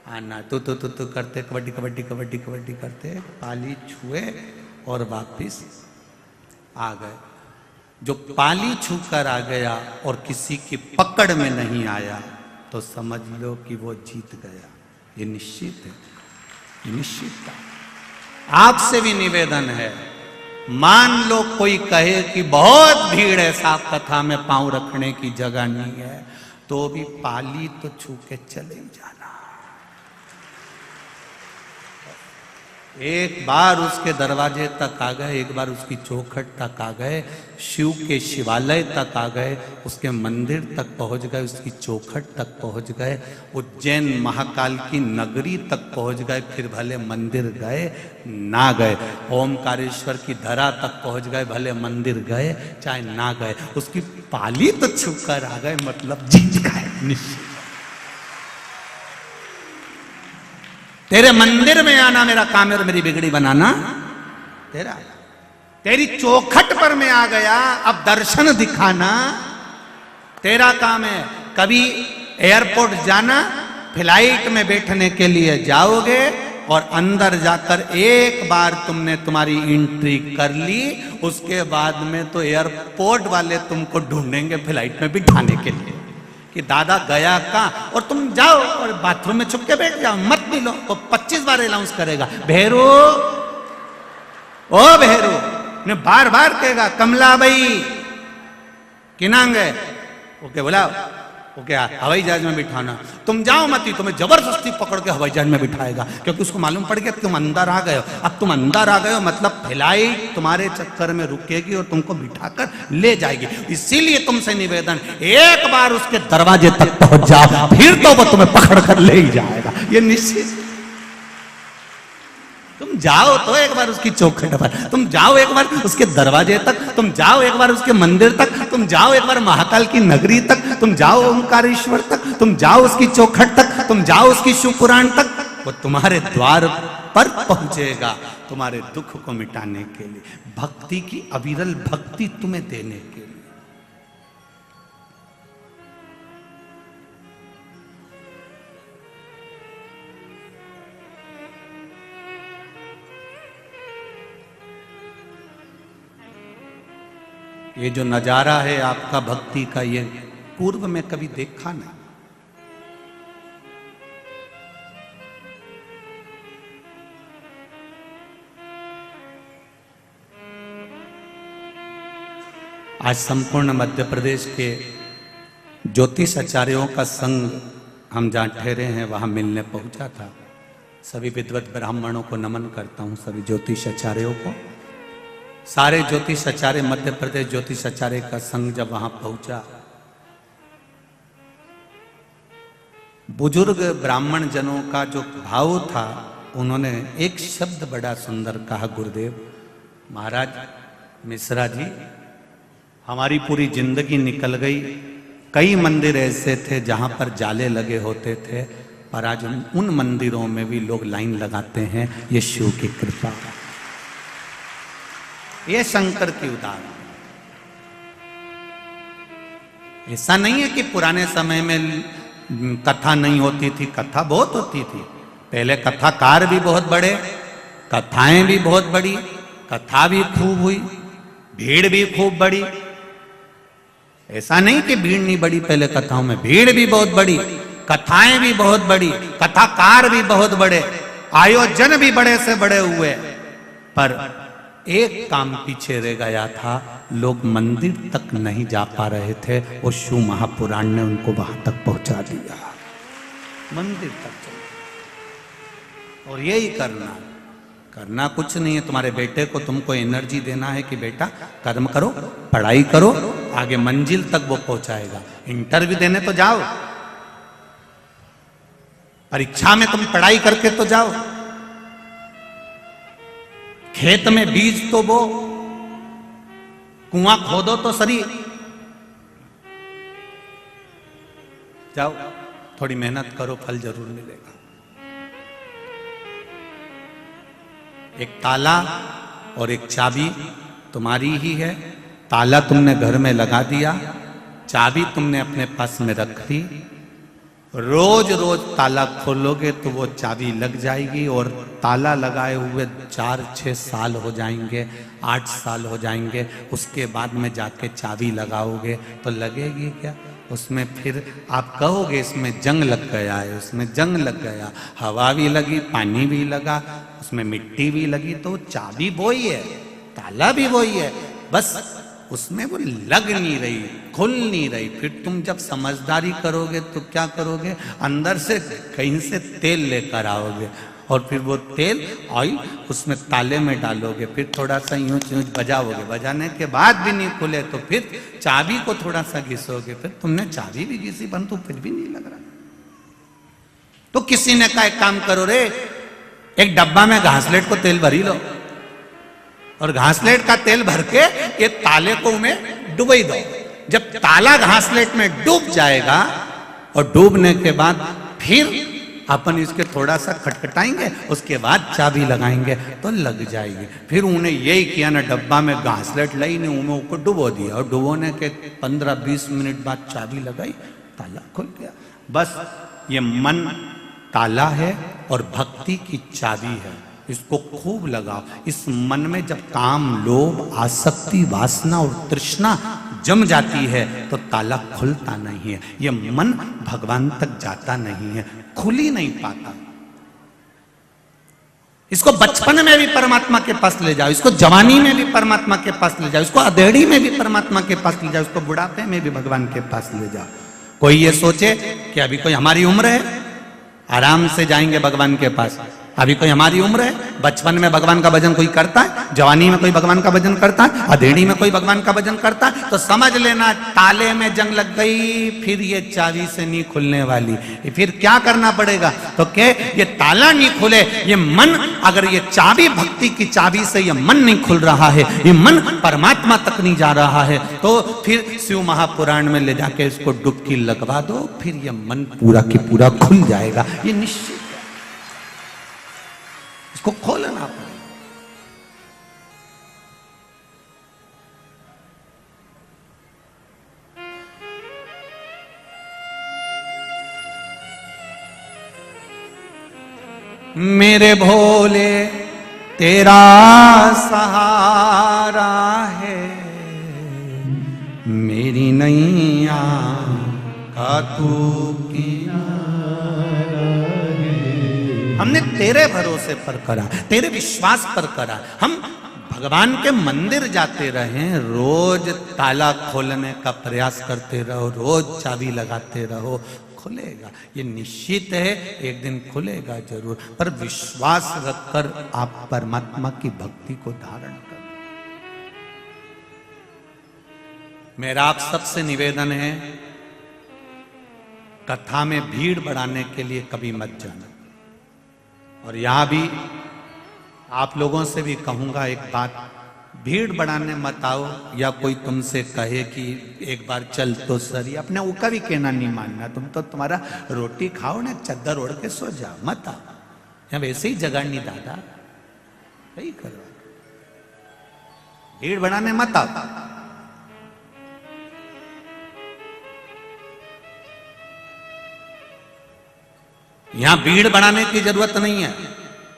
आना। तो करते कबड्डी कबड्डी कबड्डी कबड्डी करते, पाली छुए और वापिस आ गए। जो पाली छूकर आ गया और किसी की पकड़ में नहीं आया तो समझ लो कि वो जीत गया। ये निश्चित है, ये निश्चित था। आपसे भी निवेदन है, मान लो कोई कहे कि बहुत भीड़ है, साफ कथा में पांव रखने की जगह नहीं है, तो भी पाली तो छू के चले जाना। एक बार उसके दरवाजे तक आ गए, एक बार उसकी चौखट तक आ गए, शिव के शिवालय तक आ गए, उसके मंदिर तक पहुंच गए, उसकी चौखट तक पहुंच गए, उज्जैन महाकाल की नगरी तक पहुंच गए, फिर भले मंदिर गए ना गए, ओमकारेश्वर की धरा तक पहुंच गए, भले मंदिर गए चाहे ना गए, उसकी पाली तो छूकर आ गए, मतलब जीत गए निश्चित। तेरे मंदिर में आना मेरा काम है और मेरी बिगड़ी बनाना तेरा। तेरी चौखट पर मैं आ गया, अब दर्शन दिखाना तेरा काम है। कभी एयरपोर्ट जाना, फ्लाइट में बैठने के लिए जाओगे और अंदर जाकर एक बार तुमने तुम्हारी एंट्री कर ली, उसके बाद में तो एयरपोर्ट वाले तुमको ढूंढेंगे फ्लाइट में बिठाने के लिए कि दादा गया कहाँ, और तुम जाओ और बाथरूम में छुप के बैठ जाओ, मत मिलो। वो 25 बार अनाउंस करेगा, भैरू ओ भैरू, ने बार बार कहेगा कमला भाई किनांग है, ओके बुलाओ, ओके हवाई जहाज में बिठाना। तुम जाओ मत ही, तुम्हें जबरदस्ती पकड़ के हवाई जहाज में बिठाएगा, क्योंकि उसको मालूम पड़ गया तुम अंदर आ गए हो। अब तुम अंदर आ गए हो मतलब फ्लाइट तुम्हारे चक्कर में रुकेगी और तुमको बिठाकर ले जाएगी। इसीलिए तुमसे निवेदन, एक बार उसके दरवाजे तक पहुंच जाओ, फिर तो वो तुम्हें पकड़ कर ले ही जाएगा, ये निश्चित। तुम जाओ तो एक बार उसकी चौखट पर, तुम जाओ एक बार उसके दरवाजे तक, तुम जाओ एक बार उसके मंदिर तक, तुम जाओ एक बार महाकाल की नगरी तक, तुम जाओ ओंकारेश्वर तक, तुम जाओ उसकी चौखट तक, तुम जाओ उसकी शिव पुराण तक। वो तुम्हारे द्वार पर पहुंचेगा तुम्हारे दुख को मिटाने के लिए, भक्ति की अविरल भक्ति तुम्हें देने के लिए। ये जो नजारा है आपका भक्ति का, ये पूर्व में कभी देखा नहीं। आज संपूर्ण मध्य प्रदेश के ज्योतिष आचार्यों का संघ हम जहाँ ठहरे हैं वहां मिलने पहुंचा था। सभी विद्वत ब्राह्मणों को नमन करता हूं, सभी ज्योतिष आचार्यों को। सारे ज्योतिष आचार्य, मध्य प्रदेश ज्योतिष आचार्य का संघ जब वहां पहुंचा, बुजुर्ग ब्राह्मण जनों का जो भाव था, उन्होंने एक शब्द बड़ा सुंदर कहा, गुरुदेव महाराज मिश्रा जी, हमारी पूरी जिंदगी निकल गई, कई मंदिर ऐसे थे जहां पर जाले लगे होते थे, पर आज उन मंदिरों में भी लोग लाइन लगाते हैं, ये शिव की कृपा, ये शंकर की उदाहरण। ऐसा नहीं है कि पुराने समय में कथा नहीं होती थी, कथा बहुत होती थी। पहले कथाकार भी बहुत बड़े, कथाएं भी बहुत बड़ी, कथा भी खूब हुई, भीड़ भी खूब बड़ी। ऐसा नहीं कि भीड़ नहीं बड़ी, पहले कथाओं में भीड़ भी बहुत बड़ी, कथाएं भी बहुत बड़ी, कथाकार भी बहुत बड़े, आयोजन भी बड़े से बड़े हुए, पर एक काम पीछे रह गया था, लोग मंदिर तक नहीं जा पा रहे थे, वो शिव महापुराण ने उनको वहां तक पहुंचा दिया, मंदिर तक चलो। और यही करना कुछ नहीं है। तुम्हारे बेटे को तुमको एनर्जी देना है कि बेटा कर्म करो, पढ़ाई करो, आगे मंजिल तक वो पहुंचाएगा। इंटरव्यू देने तो जाओ, परीक्षा में तुम पढ़ाई करके तो जाओ, खेत में बीज तो बो, कुआं खोदो तो सही, जाओ थोड़ी मेहनत करो, फल जरूर मिलेगा। एक ताला और एक चाबी तुम्हारी ही है। ताला तुमने घर में लगा दिया, चाबी तुमने अपने पास में रख ली। रोज रोज ताला खोलोगे तो वो चाबी लग जाएगी और ताला लगाए हुए 4-6 साल हो जाएंगे, 8 साल हो जाएंगे। उसके बाद में जाके चाबी लगाओगे तो लगेगी क्या? उसमें फिर आप कहोगे इसमें जंग लग गया है, उसमें जंग लग गया। हवा भी लगी, पानी भी लगा, उसमें मिट्टी भी लगी, तो चाबी वही है, ताला भी वही है, बस उसमें वो लग नहीं रही, खुल नहीं रही। फिर तुम जब समझदारी करोगे तो क्या करोगे? अंदर से कहीं से तेल लेकर आओगे और फिर वो तेल ऑयल उसमें ताले में डालोगे, फिर थोड़ा सा यूं यूं बजाओगे, बजाने के बाद भी नहीं खुले तो फिर चाबी को थोड़ा सा घिसोगे, फिर तुमने चाबी भी घिसी परंतु फिर भी नहीं लग रहा। तो किसी ने कहा एक काम करो रे, एक डब्बा में घासलेट को तेल भरी लो और घासलेट का तेल भर के ये ताले को में डुबई दो। जब ताला घासलेट में डूब जाएगा और डूबने के बाद फिर अपन इसके थोड़ा सा खटखटाएंगे, उसके बाद चाबी लगाएंगे तो लग जाएगी। फिर उन्हें यही किया ना, डब्बा में घासलेट लाई नहीं, उन्हें ऊपर डुबो दिया और डुबोने के 15-20 मिनट बाद चाबी लगाई, ताला खुल गया। बस ये मन ताला है और भक्ति की चाबी है, इसको खूब लगाओ। इस मन में जब काम, लोभ, आसक्ति, वासना और तृष्णा जम जाती है तो ताला खुलता नहीं है, ये मन भगवान तक जाता नहीं है, खुल ही नहीं पाता। इसको बचपन में भी परमात्मा के पास ले जाओ, इसको जवानी में भी परमात्मा के पास ले जाओ, इसको अधेड़ी में भी परमात्मा के पास ले जाओ, इसको बुढ़ापे में भी भगवान के पास ले जाओ। कोई ये सोचे कि अभी कोई हमारी उम्र है, आराम से जाएंगे भगवान के पास। अभी कोई हमारी उम्र है, बचपन में भगवान का भजन कोई करता है, जवानी में कोई भगवान का भजन करता है, अधेड़ी में कोई भगवान का भजन करता है, तो समझ लेना ताले में जंग लग गई, फिर ये चाबी से नहीं खुलने वाली। फिर क्या करना पड़ेगा? तो के ये ताला नहीं खुले, ये मन, अगर ये चाबी, भक्ति की चाबी से ये मन नहीं खुल रहा है, ये मन परमात्मा तक नहीं जा रहा है, तो फिर शिव महापुराण में ले जाके इसको डुबकी लगवा दो, फिर ये मन पूरा की पूरा खुल जाएगा, ये निश्चित। इसको खोलना पड़ेगा। मेरे भोले तेरा सहारा है, मेरी नैया का तू हमने तेरे भरोसे पर करा, तेरे विश्वास पर करा। हम भगवान के मंदिर जाते रहे, रोज ताला खोलने का प्रयास करते रहो, रोज चाबी लगाते रहो, खुलेगा, ये निश्चित है, एक दिन खुलेगा जरूर। पर विश्वास रखकर आप परमात्मा की भक्ति को धारण करो। मेरा आप सबसे निवेदन है, कथा में भीड़ बढ़ाने के लिए कभी मत जाना। और यहां भी आप लोगों से भी कहूंगा एक बात, भीड़ बढ़ाने मत आओ, या कोई तुमसे कहे कि एक बार चल तो सही, अपने ऊका भी कहना नहीं मानना। तुम तो तुम्हारा रोटी खाओ ना, चद्दर ओढ़ के सो जाओ, मत आओ। या वैसे ही जगह नहीं दादा, वही करो, भीड़ बढ़ाने मत आओ। यहां भीड़ बढ़ाने की जरूरत नहीं है,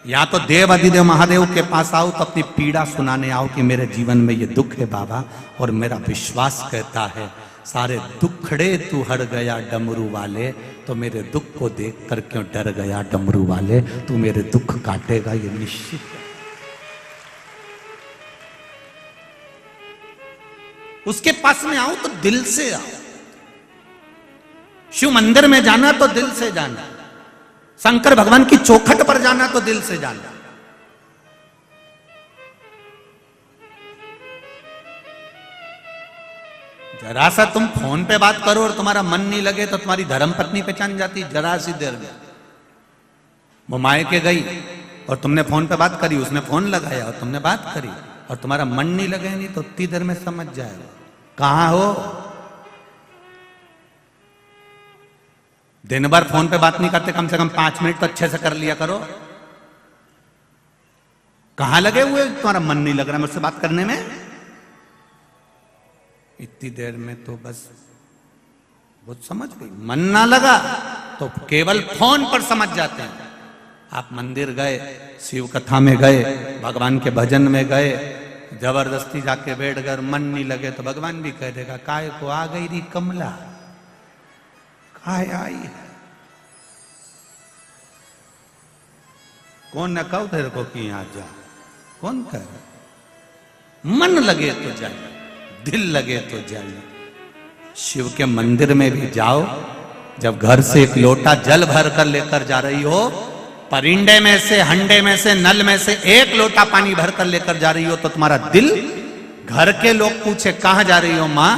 या तो देव अधिदेव महादेव के पास आओ तो अपनी पीड़ा सुनाने आओ कि मेरे जीवन में ये दुख है बाबा, और मेरा विश्वास कहता है सारे दुखड़े तू हर गया डमरू वाले, तो मेरे दुख को देख कर क्यों डर गया डमरू वाले, तू मेरे दुख काटेगा ये निश्चित है। उसके पास में आओ तो दिल से आओ। शिव मंदिर में जाना तो दिल से जाना, शंकर भगवान की चौखट पर जाना तो दिल से जाना। जरा सा तुम फोन पे बात करो और तुम्हारा मन नहीं लगे तो तुम्हारी धर्म पत्नी पहचान जाती, जरा सी देर में। वो मायके गई और तुमने फोन पे बात करी, उसने फोन लगाया और तुमने बात करी, और तुम्हारा मन नहीं लगे नहीं तो उतनी देर में समझ जाएगा कहां हो। दिन भर फोन पे बात नहीं करते, कम से कम 5 मिनट तो अच्छे से कर लिया करो। कहां लगे हुए, तुम्हारा मन नहीं लग रहा मुझसे बात करने में? इतनी देर में तो बस वो समझ गई, मन ना लगा तो केवल फोन पर समझ जाते हैं। आप मंदिर गए, शिव कथा में गए, भगवान के भजन में गए, जबरदस्ती जाके बैठ गए, मन नहीं लगे तो भगवान भी कह देगा काय को आ गई री कमला, काय आई है। कौन न कहो तेरे को कि यहां जा, कौन कह रहा? मन लगे तो जाइए, दिल लगे तो जाइए। शिव के मंदिर में भी जाओ, जब घर से एक लोटा जल भर कर लेकर जा रही हो, परिंडे में से, हंडे में से, नल में से एक लोटा पानी भर कर लेकर जा रही हो, तो तुम्हारा दिल, घर के लोग पूछे कहां जा रही हो मां,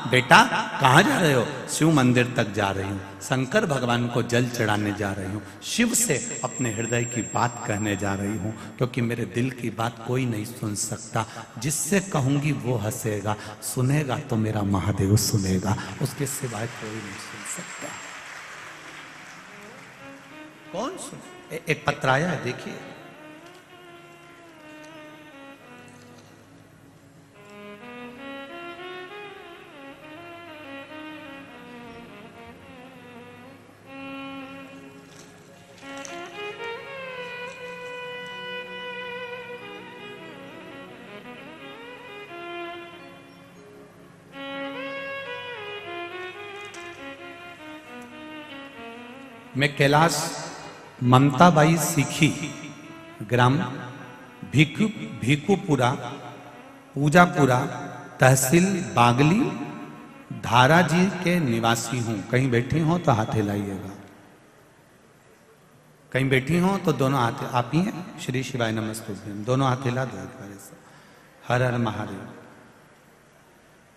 बेटा कहां जा रहे हो? शिव मंदिर तक जा रही हूं, शंकर भगवान को जल चढ़ाने जा रही हूं, शिव से अपने हृदय की बात कहने जा रही हूं, क्योंकि मेरे दिल की बात कोई नहीं सुन सकता। जिससे कहूंगी वो हंसेगा, सुनेगा तो मेरा महादेव सुनेगा, उसके सिवाय कोई नहीं सुन सकता। कौन सुन? एक पत्र आया है, देखिए। मैं कैलाश ममताबाई सीखी, ग्राम भीकुपुरा, पूजापुरा, तहसील बागली, धारा जी के निवासी हूं। कहीं बैठी हो तो हाथ हिलाइएगा, कहीं बैठी हो तो दोनों हाथ, आप ही हैं? श्री शिवाय नमस्तुभ्यम, दोनों हाथ हिला दो एक बार ऐसा। हर हर महादेव।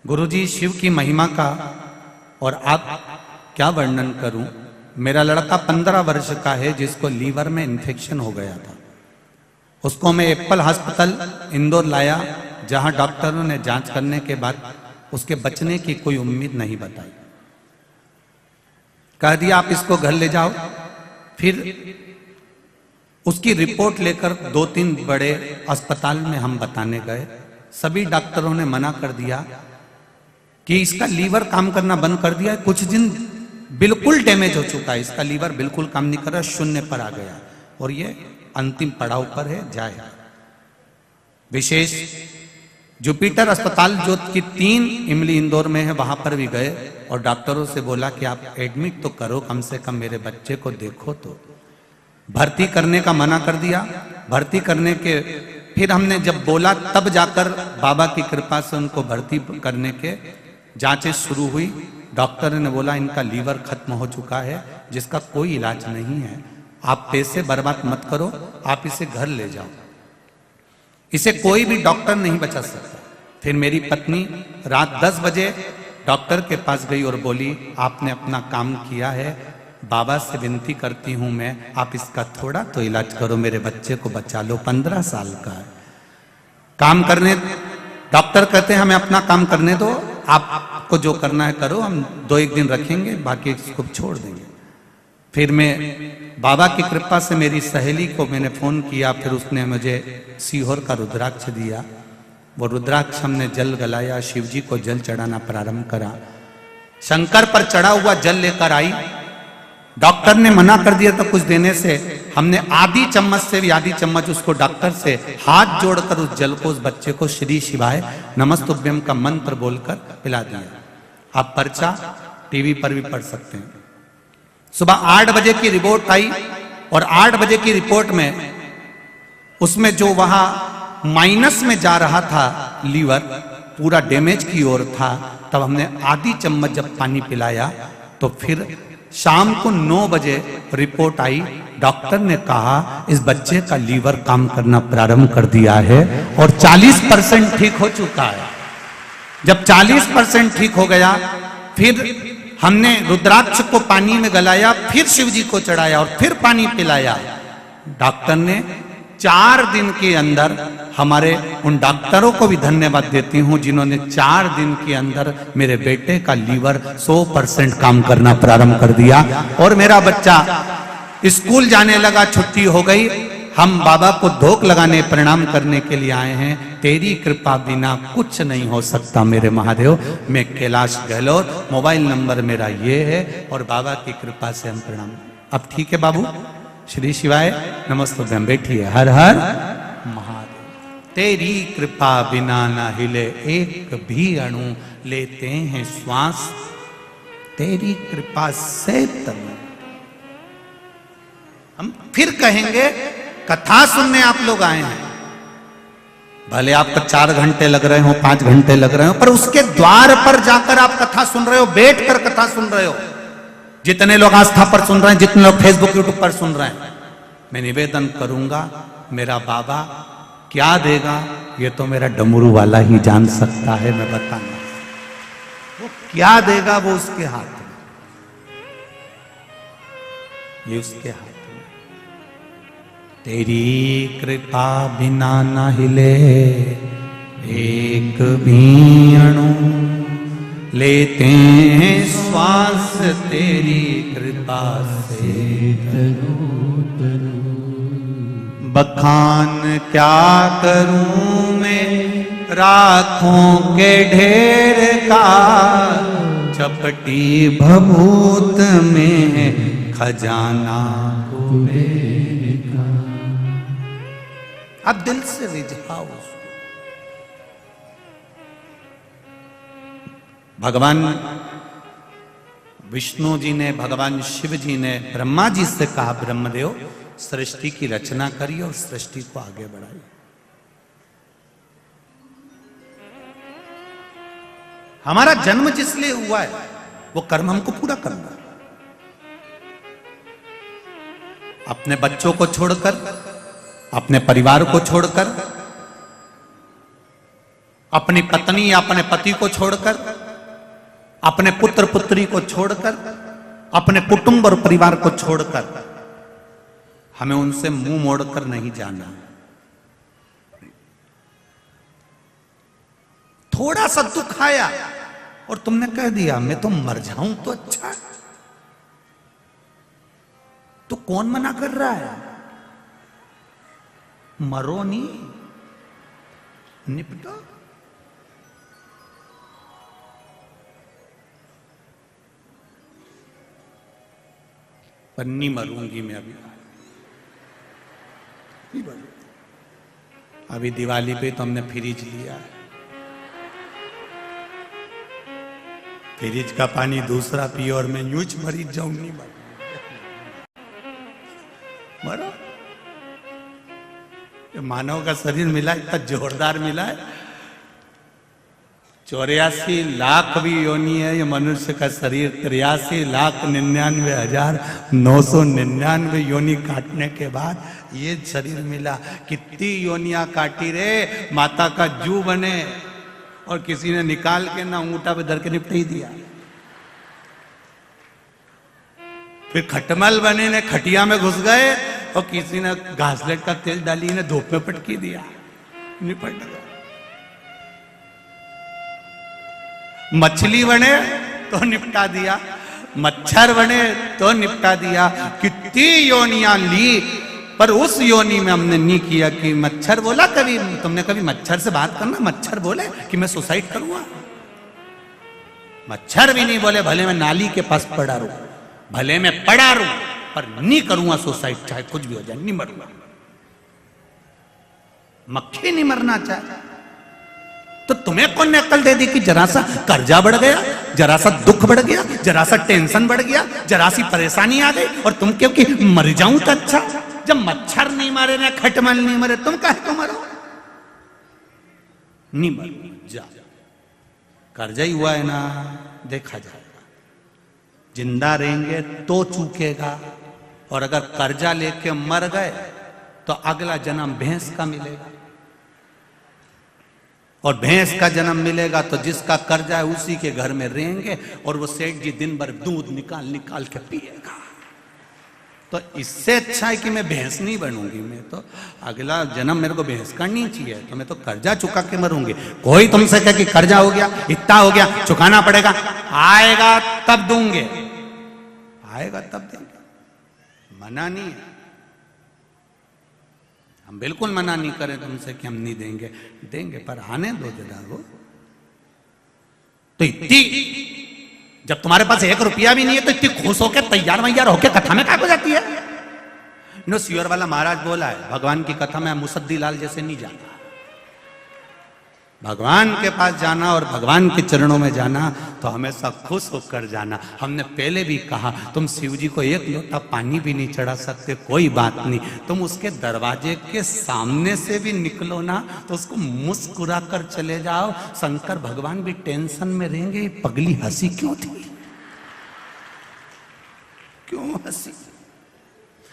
गुरुजी शिव की महिमा का और आप क्या वर्णन करूं। मेरा लड़का 15 वर्ष का है जिसको लीवर में इन्फेक्शन हो गया था। उसको मैं एप्पल हॉस्पिटल इंदौर लाया, जहां डॉक्टरों ने जांच करने के बाद उसके बचने की कोई उम्मीद नहीं बताई। कह दिया आप इसको घर ले जाओ। फिर उसकी रिपोर्ट लेकर 2-3 बड़े अस्पताल में हम बताने गए। सभी डॉक्टरों ने मना कर दिया कि इसका लीवर काम करना बंद कर दिया, कुछ दिन बिल्कुल डैमेज हो चुका है, इसका लीवर बिल्कुल काम नहीं कर रहा, शून्य पर आ गया और ये अंतिम पड़ाव पर है, जाए। विशेष जुपिटर अस्पताल जो कि 3 इमली इंदौर में है, वहां पर भी गए और डॉक्टरों से बोला कि आप एडमिट तो करो, कम से कम मेरे बच्चे को देखो। तो भर्ती करने का मना कर दिया। भर्ती करने के फिर हमने जब बोला तब जाकर बाबा की कृपा से उनको भर्ती करने के जांचें शुरू हुई। डॉक्टर ने बोला इनका लीवर खत्म हो चुका है, जिसका कोई इलाज नहीं है, आप पैसे बर्बाद मत करो, आप इसे घर ले जाओ, इसे कोई भी डॉक्टर नहीं बचा सकता। फिर मेरी पत्नी रात 10 बजे डॉक्टर के पास गई और बोली आपने अपना काम किया है, बाबा से विनती करती हूं मैं, आप इसका थोड़ा तो इलाज करो, मेरे बच्चे को बचा लो, 15 साल का है। काम करने, डॉक्टर कहते हैं हमें अपना काम करने दो, आपको जो करना है करो, हम 2-1 दिन रखेंगे, बाकी इसको छोड़ देंगे। फिर मैं बाबा की कृपा से मेरी सहेली को मैंने फोन किया, फिर उसने मुझे सीहोर का रुद्राक्ष दिया। वो रुद्राक्ष हमने जल गलाया, शिव जी को जल चढ़ाना प्रारंभ करा। शंकर पर चढ़ा हुआ जल लेकर आई। डॉक्टर ने मना कर दिया था कुछ देने से, हमने आधी चम्मच से भी आधी चम्मच उसको डॉक्टर से हाथ जोड़कर उस जल को उस बच्चे को श्री शिवाय नमस्तुभ्यम का मंत्र बोलकर पिला दिया। आप पर्चा टीवी पर भी पढ़ सकते हैं। सुबह 8 बजे की रिपोर्ट आई और 8 बजे की रिपोर्ट में उसमें जो वहां माइनस में जा रहा था लीवर, पूरा डैमेज की ओर था। तब हमने आधी चम्मच जब पानी पिलाया तो फिर शाम को 9 बजे रिपोर्ट आई। डॉक्टर ने कहा इस बच्चे का लीवर काम करना प्रारंभ कर दिया है और 40% ठीक हो चुका है। जब 40% ठीक हो गया, फिर हमने रुद्राक्ष को पानी में गलाया, फिर शिव जी को चढ़ाया और फिर पानी पिलाया। डॉक्टर ने 4 दिन के अंदर, हमारे उन डॉक्टरों को भी धन्यवाद देती हूं जिन्होंने 4 दिन के अंदर मेरे बेटे का लीवर 100% काम करना प्रारंभ कर दिया और मेरा बच्चा स्कूल जाने लगा, छुट्टी हो गई हम बाबा को धोख लगाने प्रणाम करने के लिए आए हैं। तेरी कृपा बिना कुछ नहीं हो सकता मेरे महादेव। मैं कैलाश गहलोत, मोबाइल नंबर मेरा ये है और बाबा की कृपा से हम प्रणाम। अब ठीक है बाबू, श्री शिवाय नमस्ते। हम बैठिए। हर हर महादेव। तेरी कृपा बिना ना हिले एक भी अणु, लेते हैं श्वास तेरी कृपा से तनु। हम फिर कहेंगे, कथा सुनने आप लोग आए हैं, भले आपको 4 घंटे लग रहे हो, 5 घंटे लग रहे हो, पर उसके द्वार पर जाकर आप कथा सुन रहे हो, बैठकर कथा सुन रहे हो। जितने लोग आस्था पर सुन रहे हैं, जितने लोग फेसबुक यूट्यूब पर सुन रहे हैं, मैं निवेदन करूंगा, मेरा बाबा क्या देगा ये तो मेरा डमरू वाला ही जान सकता है। मैं बताना वो क्या देगा, वो उसके हाथ में, ये उसके हाथ में। तेरी कृपा बिना न हिले एक भी अणु, लेते हैं श्वास तेरी कृपा से तनु तनु। बखान क्या करूं मैं राखों के ढेर का, चपटी भभूत में खजाना कुबेर का। अब दिल से रिझाओ। भगवान विष्णु जी ने, भगवान शिव जी ने ब्रह्मा जी से कहा, ब्रह्मदेव सृष्टि की रचना करिए और सृष्टि को आगे बढ़ाइए। हमारा जन्म जिस लिए हुआ है वो कर्म हमको पूरा करना है। अपने बच्चों को छोड़कर, अपने परिवार को छोड़कर, अपनी पत्नी या अपने पति को छोड़कर, अपने पुत्र पुत्री को छोड़कर, अपने कुटुंब और परिवार को छोड़कर हमें उनसे मुंह मोड़कर नहीं जाना। थोड़ा सा दुख आया और तुमने कह दिया मैं तो मर जाऊं तो अच्छा, तो कौन मना कर रहा है? मरो नहीं, निपटो। पर नहीं मरूंगी मैं अभी दिवाली पे तो हमने फ्रिज लिया है, फ्रिज का पानी दूसरा पियो और मैं यूं मरीज जाऊं। नहीं मरो। मानव का शरीर मिला, इतना जोरदार मिला है। 84 लाख भी योनि है ये मनुष्य का शरीर। 83,99,999 योनि काटने के बाद ये शरीर मिला। कितनी योनियां काटी रे, माता का जू बने और किसी ने निकाल के ना अंगूठा पे धर के निपट ही दिया। फिर खटमल बने ने खटिया में घुस गए और किसी ने घासलेट का तेल डाली ने धूप में पटकी दिया, निपट गया। मछली बने तो निपटा दिया, मच्छर बने तो निपटा दिया। कितनी योनियां ली, पर उस योनि में हमने नहीं किया कि मच्छर बोला। कभी तुमने कभी मच्छर से बात करना, मच्छर बोले कि मैं सुसाइड करूंगा? मच्छर भी नहीं बोले, भले मैं नाली के पास पड़ा रहूं, भले मैं पड़ा रहूं, पर नहीं करूंगा सुसाइड, चाहे कुछ भी हो जाए, नहीं मरूंगा। मक्खी नहीं मरना चाहे तो तुम्हें कौन ने अक्ल दे दी कि जरा सा कर्जा बढ़ गया, जरा सा दुख बढ़ गया, जरा सा टेंशन बढ़ गया, जरा सी परेशानी आ गई और तुम क्यों कि मर जाऊं तो अच्छा? जब मच्छर नहीं मारे ना खटमल नहीं मरे, तुम काहे को मरो? नहीं मरो, जा। कर्जा ही हुआ है ना, देखा जाएगा। जिंदा रहेंगे तो चूकेगा, और अगर कर्जा लेके मर गए तो अगला जन्म भैंस का मिलेगा, और भैंस का जन्म मिलेगा तो जिसका कर्जा है उसी के घर में रहेंगे और वो सेठ जी दिन भर दूध निकाल निकाल के पिएगा। तो इससे अच्छा है कि मैं भैंस नहीं बनूंगी, मैं तो अगला जन्म मेरे को भैंस का नहीं चाहिए, तो मैं तो कर्जा चुका के मरूंगी। कोई तुमसे कहे कि कर्जा हो गया, इतना हो गया, चुकाना पड़ेगा, आएगा तब दूंगे, आएगा तब देंगे, मना नहीं है। हम बिल्कुल मना नहीं करें तुमसे कि हम नहीं देंगे, देंगे, पर आने दो जरा वो। तो इतनी, जब तुम्हारे पास 1 रुपया भी नहीं है तो इतनी खुश होकर तैयार वैयार होकर कथा में क्या हो जाती है? नो, सियोर वाला महाराज बोला है, भगवान की कथा में मुसद्दी लाल जैसे नहीं जाना। भगवान के पास जाना और भगवान के चरणों में जाना तो हमेशा खुश होकर जाना। हमने पहले भी कहा, तुम शिव जी को 1 लोटा पानी भी नहीं चढ़ा सकते, कोई बात नहीं, तुम उसके दरवाजे के सामने से भी निकलो ना तो उसको मुस्कुरा कर चले जाओ। शंकर भगवान भी टेंशन में रहेंगे, पगली हंसी क्यों थी, क्यों हंसी?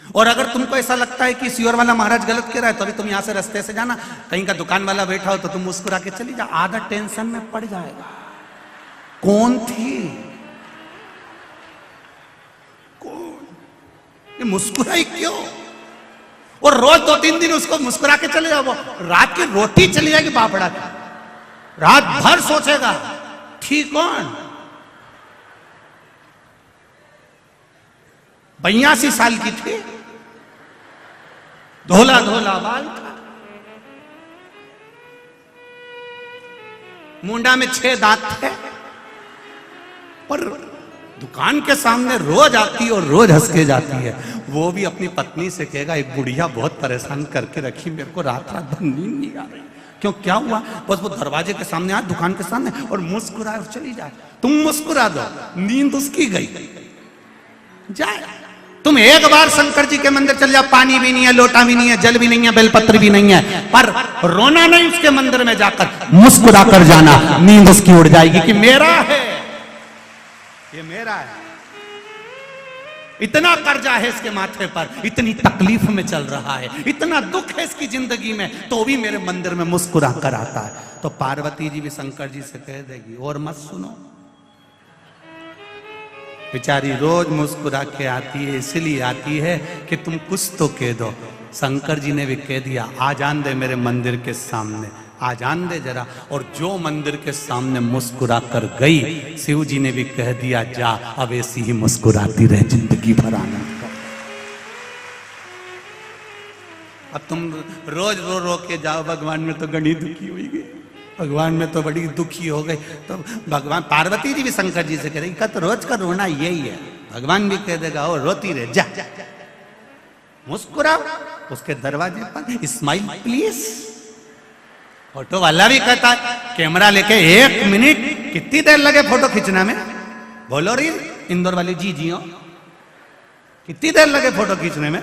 और अगर तुमको ऐसा लगता है कि सियोर वाला महाराज गलत कह रहा है तो अभी तुम यहां से रास्ते से जाना, कहीं का दुकान वाला बैठा हो तो तुम मुस्कुरा के चली जा, आधा टेंशन में पड़ जाएगा। कौन थी, कौन, ये मुस्कुराई क्यों? और रोज 2-3 दिन उसको मुस्कुरा के चले जाओ, रात की रोटी चली जाएगी बापड़ा, रात भर सोचेगा ठीक कौन। 82 साल की थी, धोला धोला बाल था, मुंडा में 6 दांत थे, पर दुकान के सामने रोज आती है और रोज हंस के जाती है। वो भी अपनी पत्नी से कहेगा, एक बुढ़िया बहुत परेशान करके रखी, मेरे को रात रात भर नींद नहीं आ रही। क्यों, क्या हुआ? बस वो दरवाजे के सामने आ, दुकान के सामने, और मुस्कुराए और चली जाए। तुम मुस्कुरा दो, नींद उसकी गई जाए। तुम एक बार शंकर जी के मंदिर चल जाओ, पानी भी नहीं है, लोटा भी नहीं है, जल भी नहीं है, बेलपत्र भी नहीं है, पर रोना नहीं, उसके मंदिर में जाकर मुस्कुरा कर जाना, नींद उसकी उड़ जाएगी कि मेरा है, ये मेरा है। इतना कर्जा है इसके माथे पर, इतनी तकलीफ में चल रहा है, इतना दुख है इसकी जिंदगी में, तो भी मेरे मंदिर में मुस्कुरा कर आता है। तो पार्वती जी भी शंकर जी से कह देगी, और मत सुनो, बेचारी रोज मुस्कुरा के आती है, इसलिए आती है कि तुम कुछ तो कह दो। शंकर जी ने भी कह दिया, आ जान दे मेरे मंदिर के सामने, आ जान दे जरा। और जो मंदिर के सामने मुस्कुरा कर गई, शिव जी ने भी कह दिया, जा अब ऐसी ही मुस्कुराती रहे जिंदगी भर आनंद कर। अब तुम रोज रो रो के जाओ, भगवान में तो गणी दुखी हुई गई, भगवान में तो बड़ी दुखी हो गई। तो भगवान, पार्वती जी भी शंकर जी से कह रही, तो रोज का रोना यही है। भगवान भी कह देगा, ओ रोती रहे, जा मुस्कुराओ उसके दरवाजे पर, स्माइल प्लीज। फोटो वाला भी कहता है, कैमरा लेके 1 मिनट, कितनी देर लगे फोटो खींचना में? बोलो री इंदौर वाली जी जी हो, कितनी देर लगे फोटो खींचने में?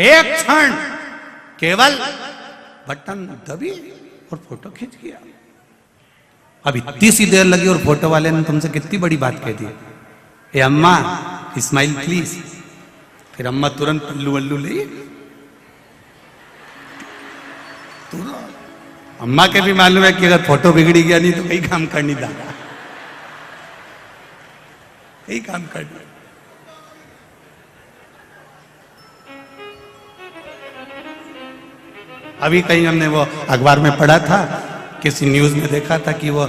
1 क्षण, केवल बटन दबी और फोटो खींच गया। अब इतनी सी देर लगी और फोटो वाले ने तुमसे कितनी बड़ी बात कह दी, ए अम्मा स्माइल प्लीज। फिर अम्मा तुरंत पल्लू वल्लू ले, अम्मा के भी मालूम है कि अगर फोटो बिगड़ी गया नहीं तो कई काम करनी दादा, कई काम करनी। अभी कहीं हमने वो अखबार में पढ़ा था, किसी न्यूज में देखा था कि वो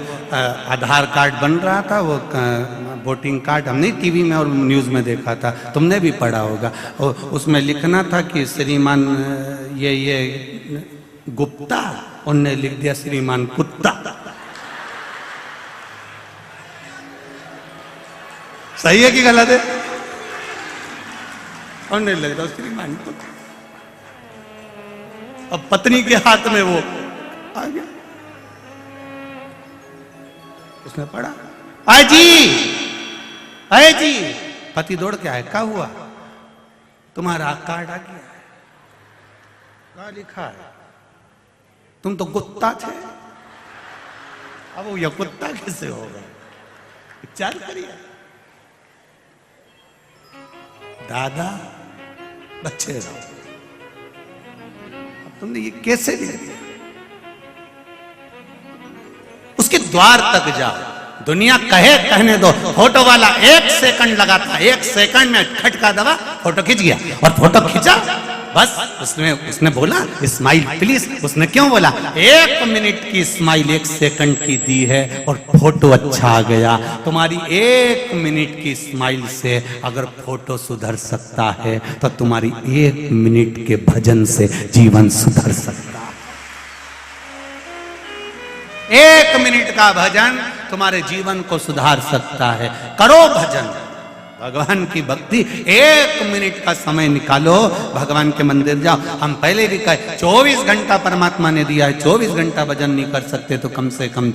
आधार कार्ड बन रहा था, वो वोटिंग कार्ड, हमने टीवी में और न्यूज में देखा था, तुमने भी पढ़ा होगा। उसमें लिखना था कि श्रीमान ये गुप्ता, उनने लिख दिया श्रीमान कुत्ता। सही है कि गलत है? उनने लिख दिया श्रीमान कुत्ता। अब पत्नी के हाथ में वो आ गया, उसने पढ़ा, आए जी, आए जी। पति दौड़ के आए, क्या हुआ? तुम्हारा कार्ड आ गया है। क्या लिखा है? तुम तो कुत्ता थे, अब वो यह कुत्ता कैसे होगा? विचार करिए दादा, बच्चे रहो, अब तुमने ये कैसे लिख दिया? उसके द्वार तक जाओ, दुनिया कहे कहने दो, फोटो वाला 1 सेकंड लगा था, 1 सेकंड में खटका दबा, फोटो खींच गया। और फोटो खींचा, बस उसने बोला स्माइल प्लीज। उसने क्यों बोला? 1 मिनट की स्माइल 1 सेकंड की दी है और फोटो अच्छा आ गया। तुम्हारी 1 मिनट की स्माइल से अगर फोटो सुधर सकता है तो तुम्हारी 1 मिनट के भजन से जीवन सुधर सकता है। 1 मिनट का भजन तुम्हारे जीवन को सुधार सकता है। करो भजन, भगवान की भक्ति। 1 मिनट का समय निकालो, भगवान के मंदिर जाओ। हम पहले भी कहे 24 घंटा परमात्मा ने दिया है, 24 घंटा भजन नहीं कर सकते तो कम से कम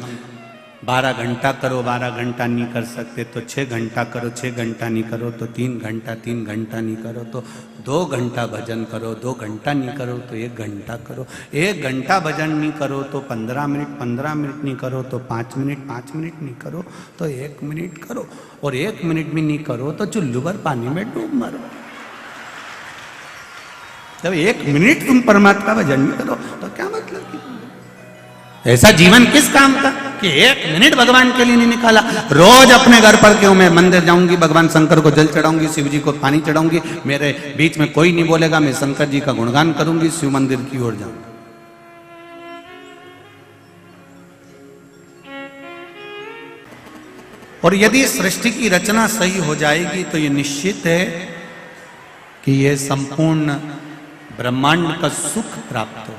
12 घंटा करो। 12 घंटा नहीं कर सकते तो 6 घंटा करो। 6 घंटा नहीं करो तो 3 घंटा। 3 घंटा नहीं करो तो 2 घंटा भजन करो। 2 घंटा नहीं करो तो 1 घंटा करो। 1 घंटा भजन नहीं करो तो 15 मिनट। 15 मिनट नहीं करो तो 5 मिनट। 5 मिनट नहीं करो तो 1 मिनट करो। और 1 मिनट भी नहीं करो तो चुल्लू भर पानी में डूब मरो। जब 1 मिनट तुम परमात्मा का भजन नहीं करो तो क्या मतलब? ऐसा जीवन किस काम का कि 1 मिनट भगवान के लिए नहीं निकाला? रोज अपने घर पर क्यों मैं मंदिर जाऊंगी, भगवान शंकर को जल चढ़ाऊंगी, शिव जी को पानी चढ़ाऊंगी, मेरे बीच में कोई नहीं बोलेगा, मैं शंकर जी का गुणगान करूंगी, शिव मंदिर की ओर जाऊंगी। और यदि सृष्टि की रचना सही हो जाएगी तो ये निश्चित है कि ये संपूर्ण ब्रह्मांड का सुख प्राप्त हो।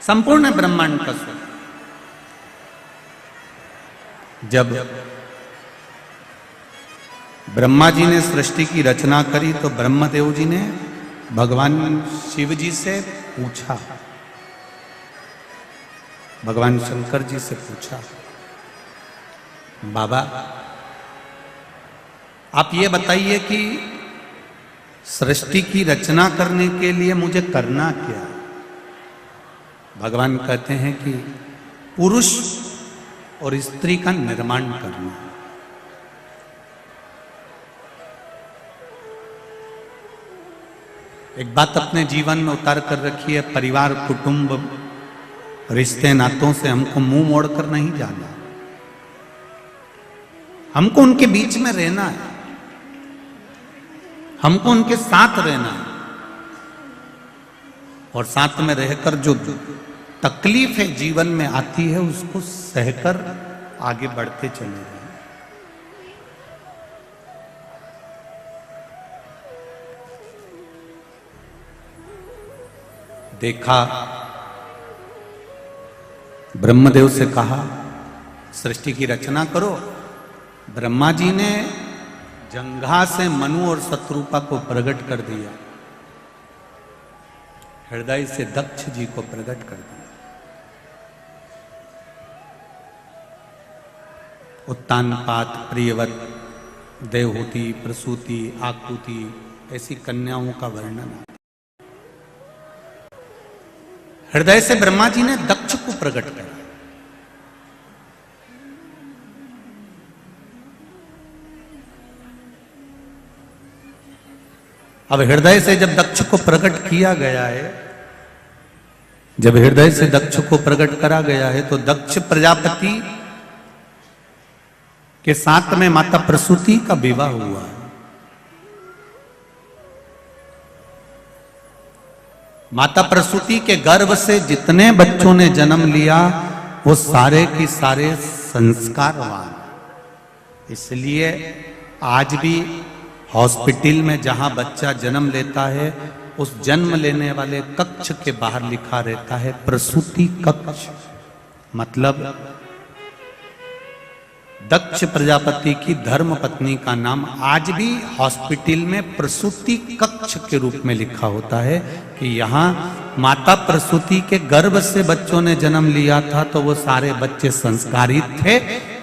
संपूर्ण ब्रह्मांड का सुख। जब ब्रह्मा जी ने सृष्टि की रचना करी तो ब्रह्मदेव जी ने भगवान शिव जी से पूछा, भगवान शंकर जी से पूछा, बाबा आप ये बताइए कि सृष्टि की रचना करने के लिए मुझे करना क्या? भगवान कहते हैं कि पुरुष और स्त्री का निर्माण करना। एक बात अपने जीवन में उतार कर रखी है, परिवार, कुटुंब, रिश्ते नातों से हमको मुंह मोड़कर नहीं जाना। हमको उनके बीच में रहना है, हमको उनके साथ रहना है। और साथ में रहकर जो तकलीफें जीवन में आती है उसको सहकर आगे बढ़ते चले जाएं। देखा, ब्रह्मदेव से कहा सृष्टि की रचना करो। ब्रह्मा जी ने जंघा से मनु और शत्रुपा को प्रकट कर दिया, हृदय से दक्ष जी को प्रकट कर दिया। उत्तानपात, प्रियवत, देवहूति, प्रसूति, आकुति ऐसी कन्याओं का वर्णन। हृदय से ब्रह्मा जी ने दक्ष को प्रकट किया। अब हृदय से जब दक्ष को प्रकट किया गया है, जब हृदय से दक्ष को प्रकट करा गया है तो दक्ष प्रजापति के साथ में माता प्रसूति का विवाह हुआ। माता प्रसूति के गर्भ से जितने बच्चों ने जन्म लिया वो सारे की सारे संस्कारवान। इसलिए आज भी हॉस्पिटल में जहां बच्चा जन्म लेता है उस जन्म लेने वाले कक्ष के बाहर लिखा रहता है प्रसूति कक्ष। मतलब दक्ष प्रजापति की धर्म पत्नी का नाम आज भी हॉस्पिटल में प्रसूति कक्ष के रूप में लिखा होता है कि यहाँ माता प्रसूति के गर्भ से बच्चों ने जन्म लिया था तो वो सारे बच्चे संस्कारित थे।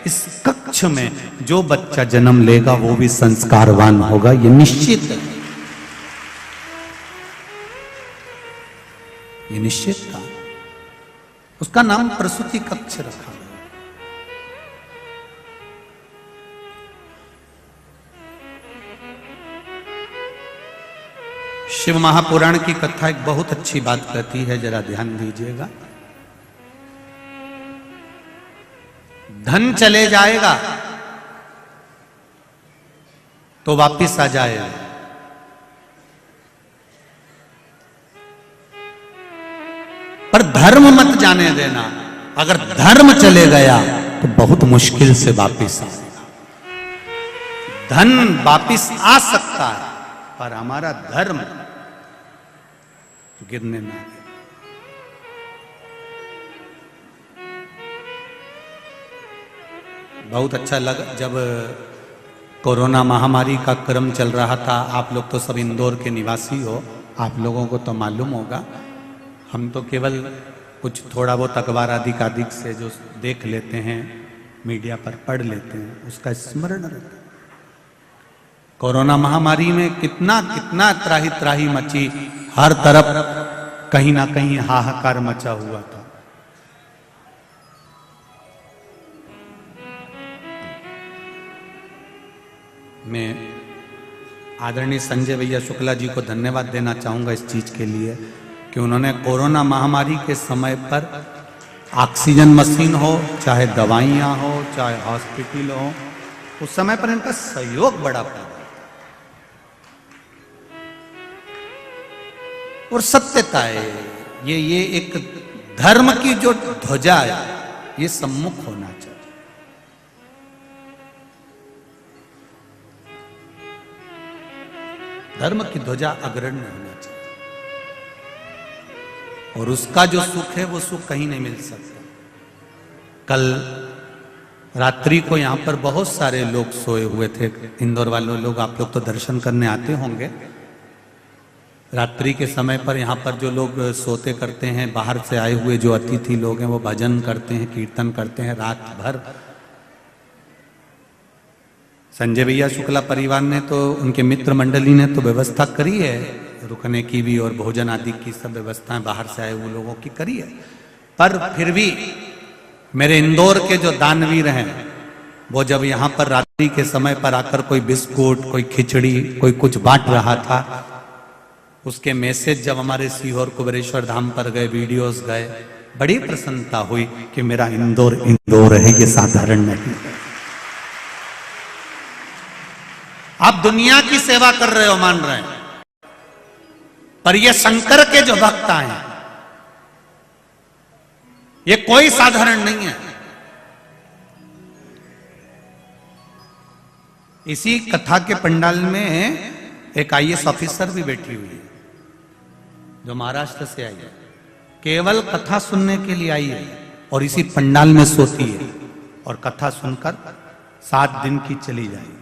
इस कक्ष में जो बच्चा जन्म लेगा वो भी संस्कारवान होगा, ये निश्चित है, ये निश्चित था। उसका नाम प्रसूति कक्ष रखा गया। शिव महापुराण की कथा एक बहुत अच्छी बात कहती है, जरा ध्यान दीजिएगा। धन चले जाएगा, तो वापिस आ जाए, पर धर्म मत जाने देना। अगर धर्म चले गया तो बहुत मुश्किल से वापिस आएगा। धन वापिस आ सकता है, पर हमारा धर्म गिरने ना दे। बहुत अच्छा लगा जब कोरोना महामारी का क्रम चल रहा था। आप लोग तो सब इंदौर के निवासी हो, आप लोगों को तो मालूम होगा। हम तो केवल कुछ थोड़ा बहुत अखबार आदि से जो देख लेते हैं, मीडिया पर पढ़ लेते हैं, उसका स्मरण रहता है। कोरोना महामारी में कितना कितना त्राही त्राही मची, हर तरफ कहीं ना कहीं हाहाकार मचा हुआ था। मैं आदरणीय संजय भैया शुक्ला जी को धन्यवाद देना चाहूंगा इस चीज के लिए कि उन्होंने कोरोना महामारी के समय पर ऑक्सीजन मशीन हो, चाहे दवाइयां हो, चाहे हॉस्पिटल हो, उस समय पर इनका सहयोग बड़ा पड़ा। और सत्यता है, ये एक धर्म की जो ध्वजा है, ये सम्मुख होना चाहिए। धर्म की ध्वजा अग्रण्य होना चाहिए, और उसका जो सुख है वो सुख कहीं नहीं मिल सकता। कल रात्रि को यहां पर बहुत सारे लोग सोए हुए थे, इंदौर वालों लोग, आप लोग तो दर्शन करने आते होंगे। रात्रि के समय पर यहाँ पर जो लोग सोते करते हैं, बाहर से आए हुए जो अतिथि लोग हैं, वो भजन करते हैं, कीर्तन करते हैं रात भर। संजय भैया शुक्ला परिवार ने तो, उनके मित्र मंडली ने तो व्यवस्था करी है रुकने की भी, और भोजन आदि की सब व्यवस्थाएं बाहर से आए हुए लोगों की करी है। पर फिर भी मेरे इंदौर के जो दानवीर हैं, वो जब यहाँ पर रात्रि के समय पर आकर कोई बिस्कुट, कोई खिचड़ी, कोई कुछ बांट रहा था, उसके मैसेज जब हमारे सीहोर कुबेरेश्वर धाम पर गए, वीडियोस गए, बड़ी प्रसन्नता हुई कि मेरा इंदौर इंदौर है, ये साधारण नहीं। आप दुनिया की सेवा कर रहे हो, मान रहे हैं, पर ये शंकर के जो भक्त हैं, ये कोई साधारण नहीं है। इसी कथा के पंडाल में एक IAS ऑफिसर भी बैठी हुई है, जो महाराष्ट्र से आई है, केवल कथा सुनने के लिए आई है, और इसी पंडाल में सोती है, और कथा सुनकर 7 दिन की चली जाएगी।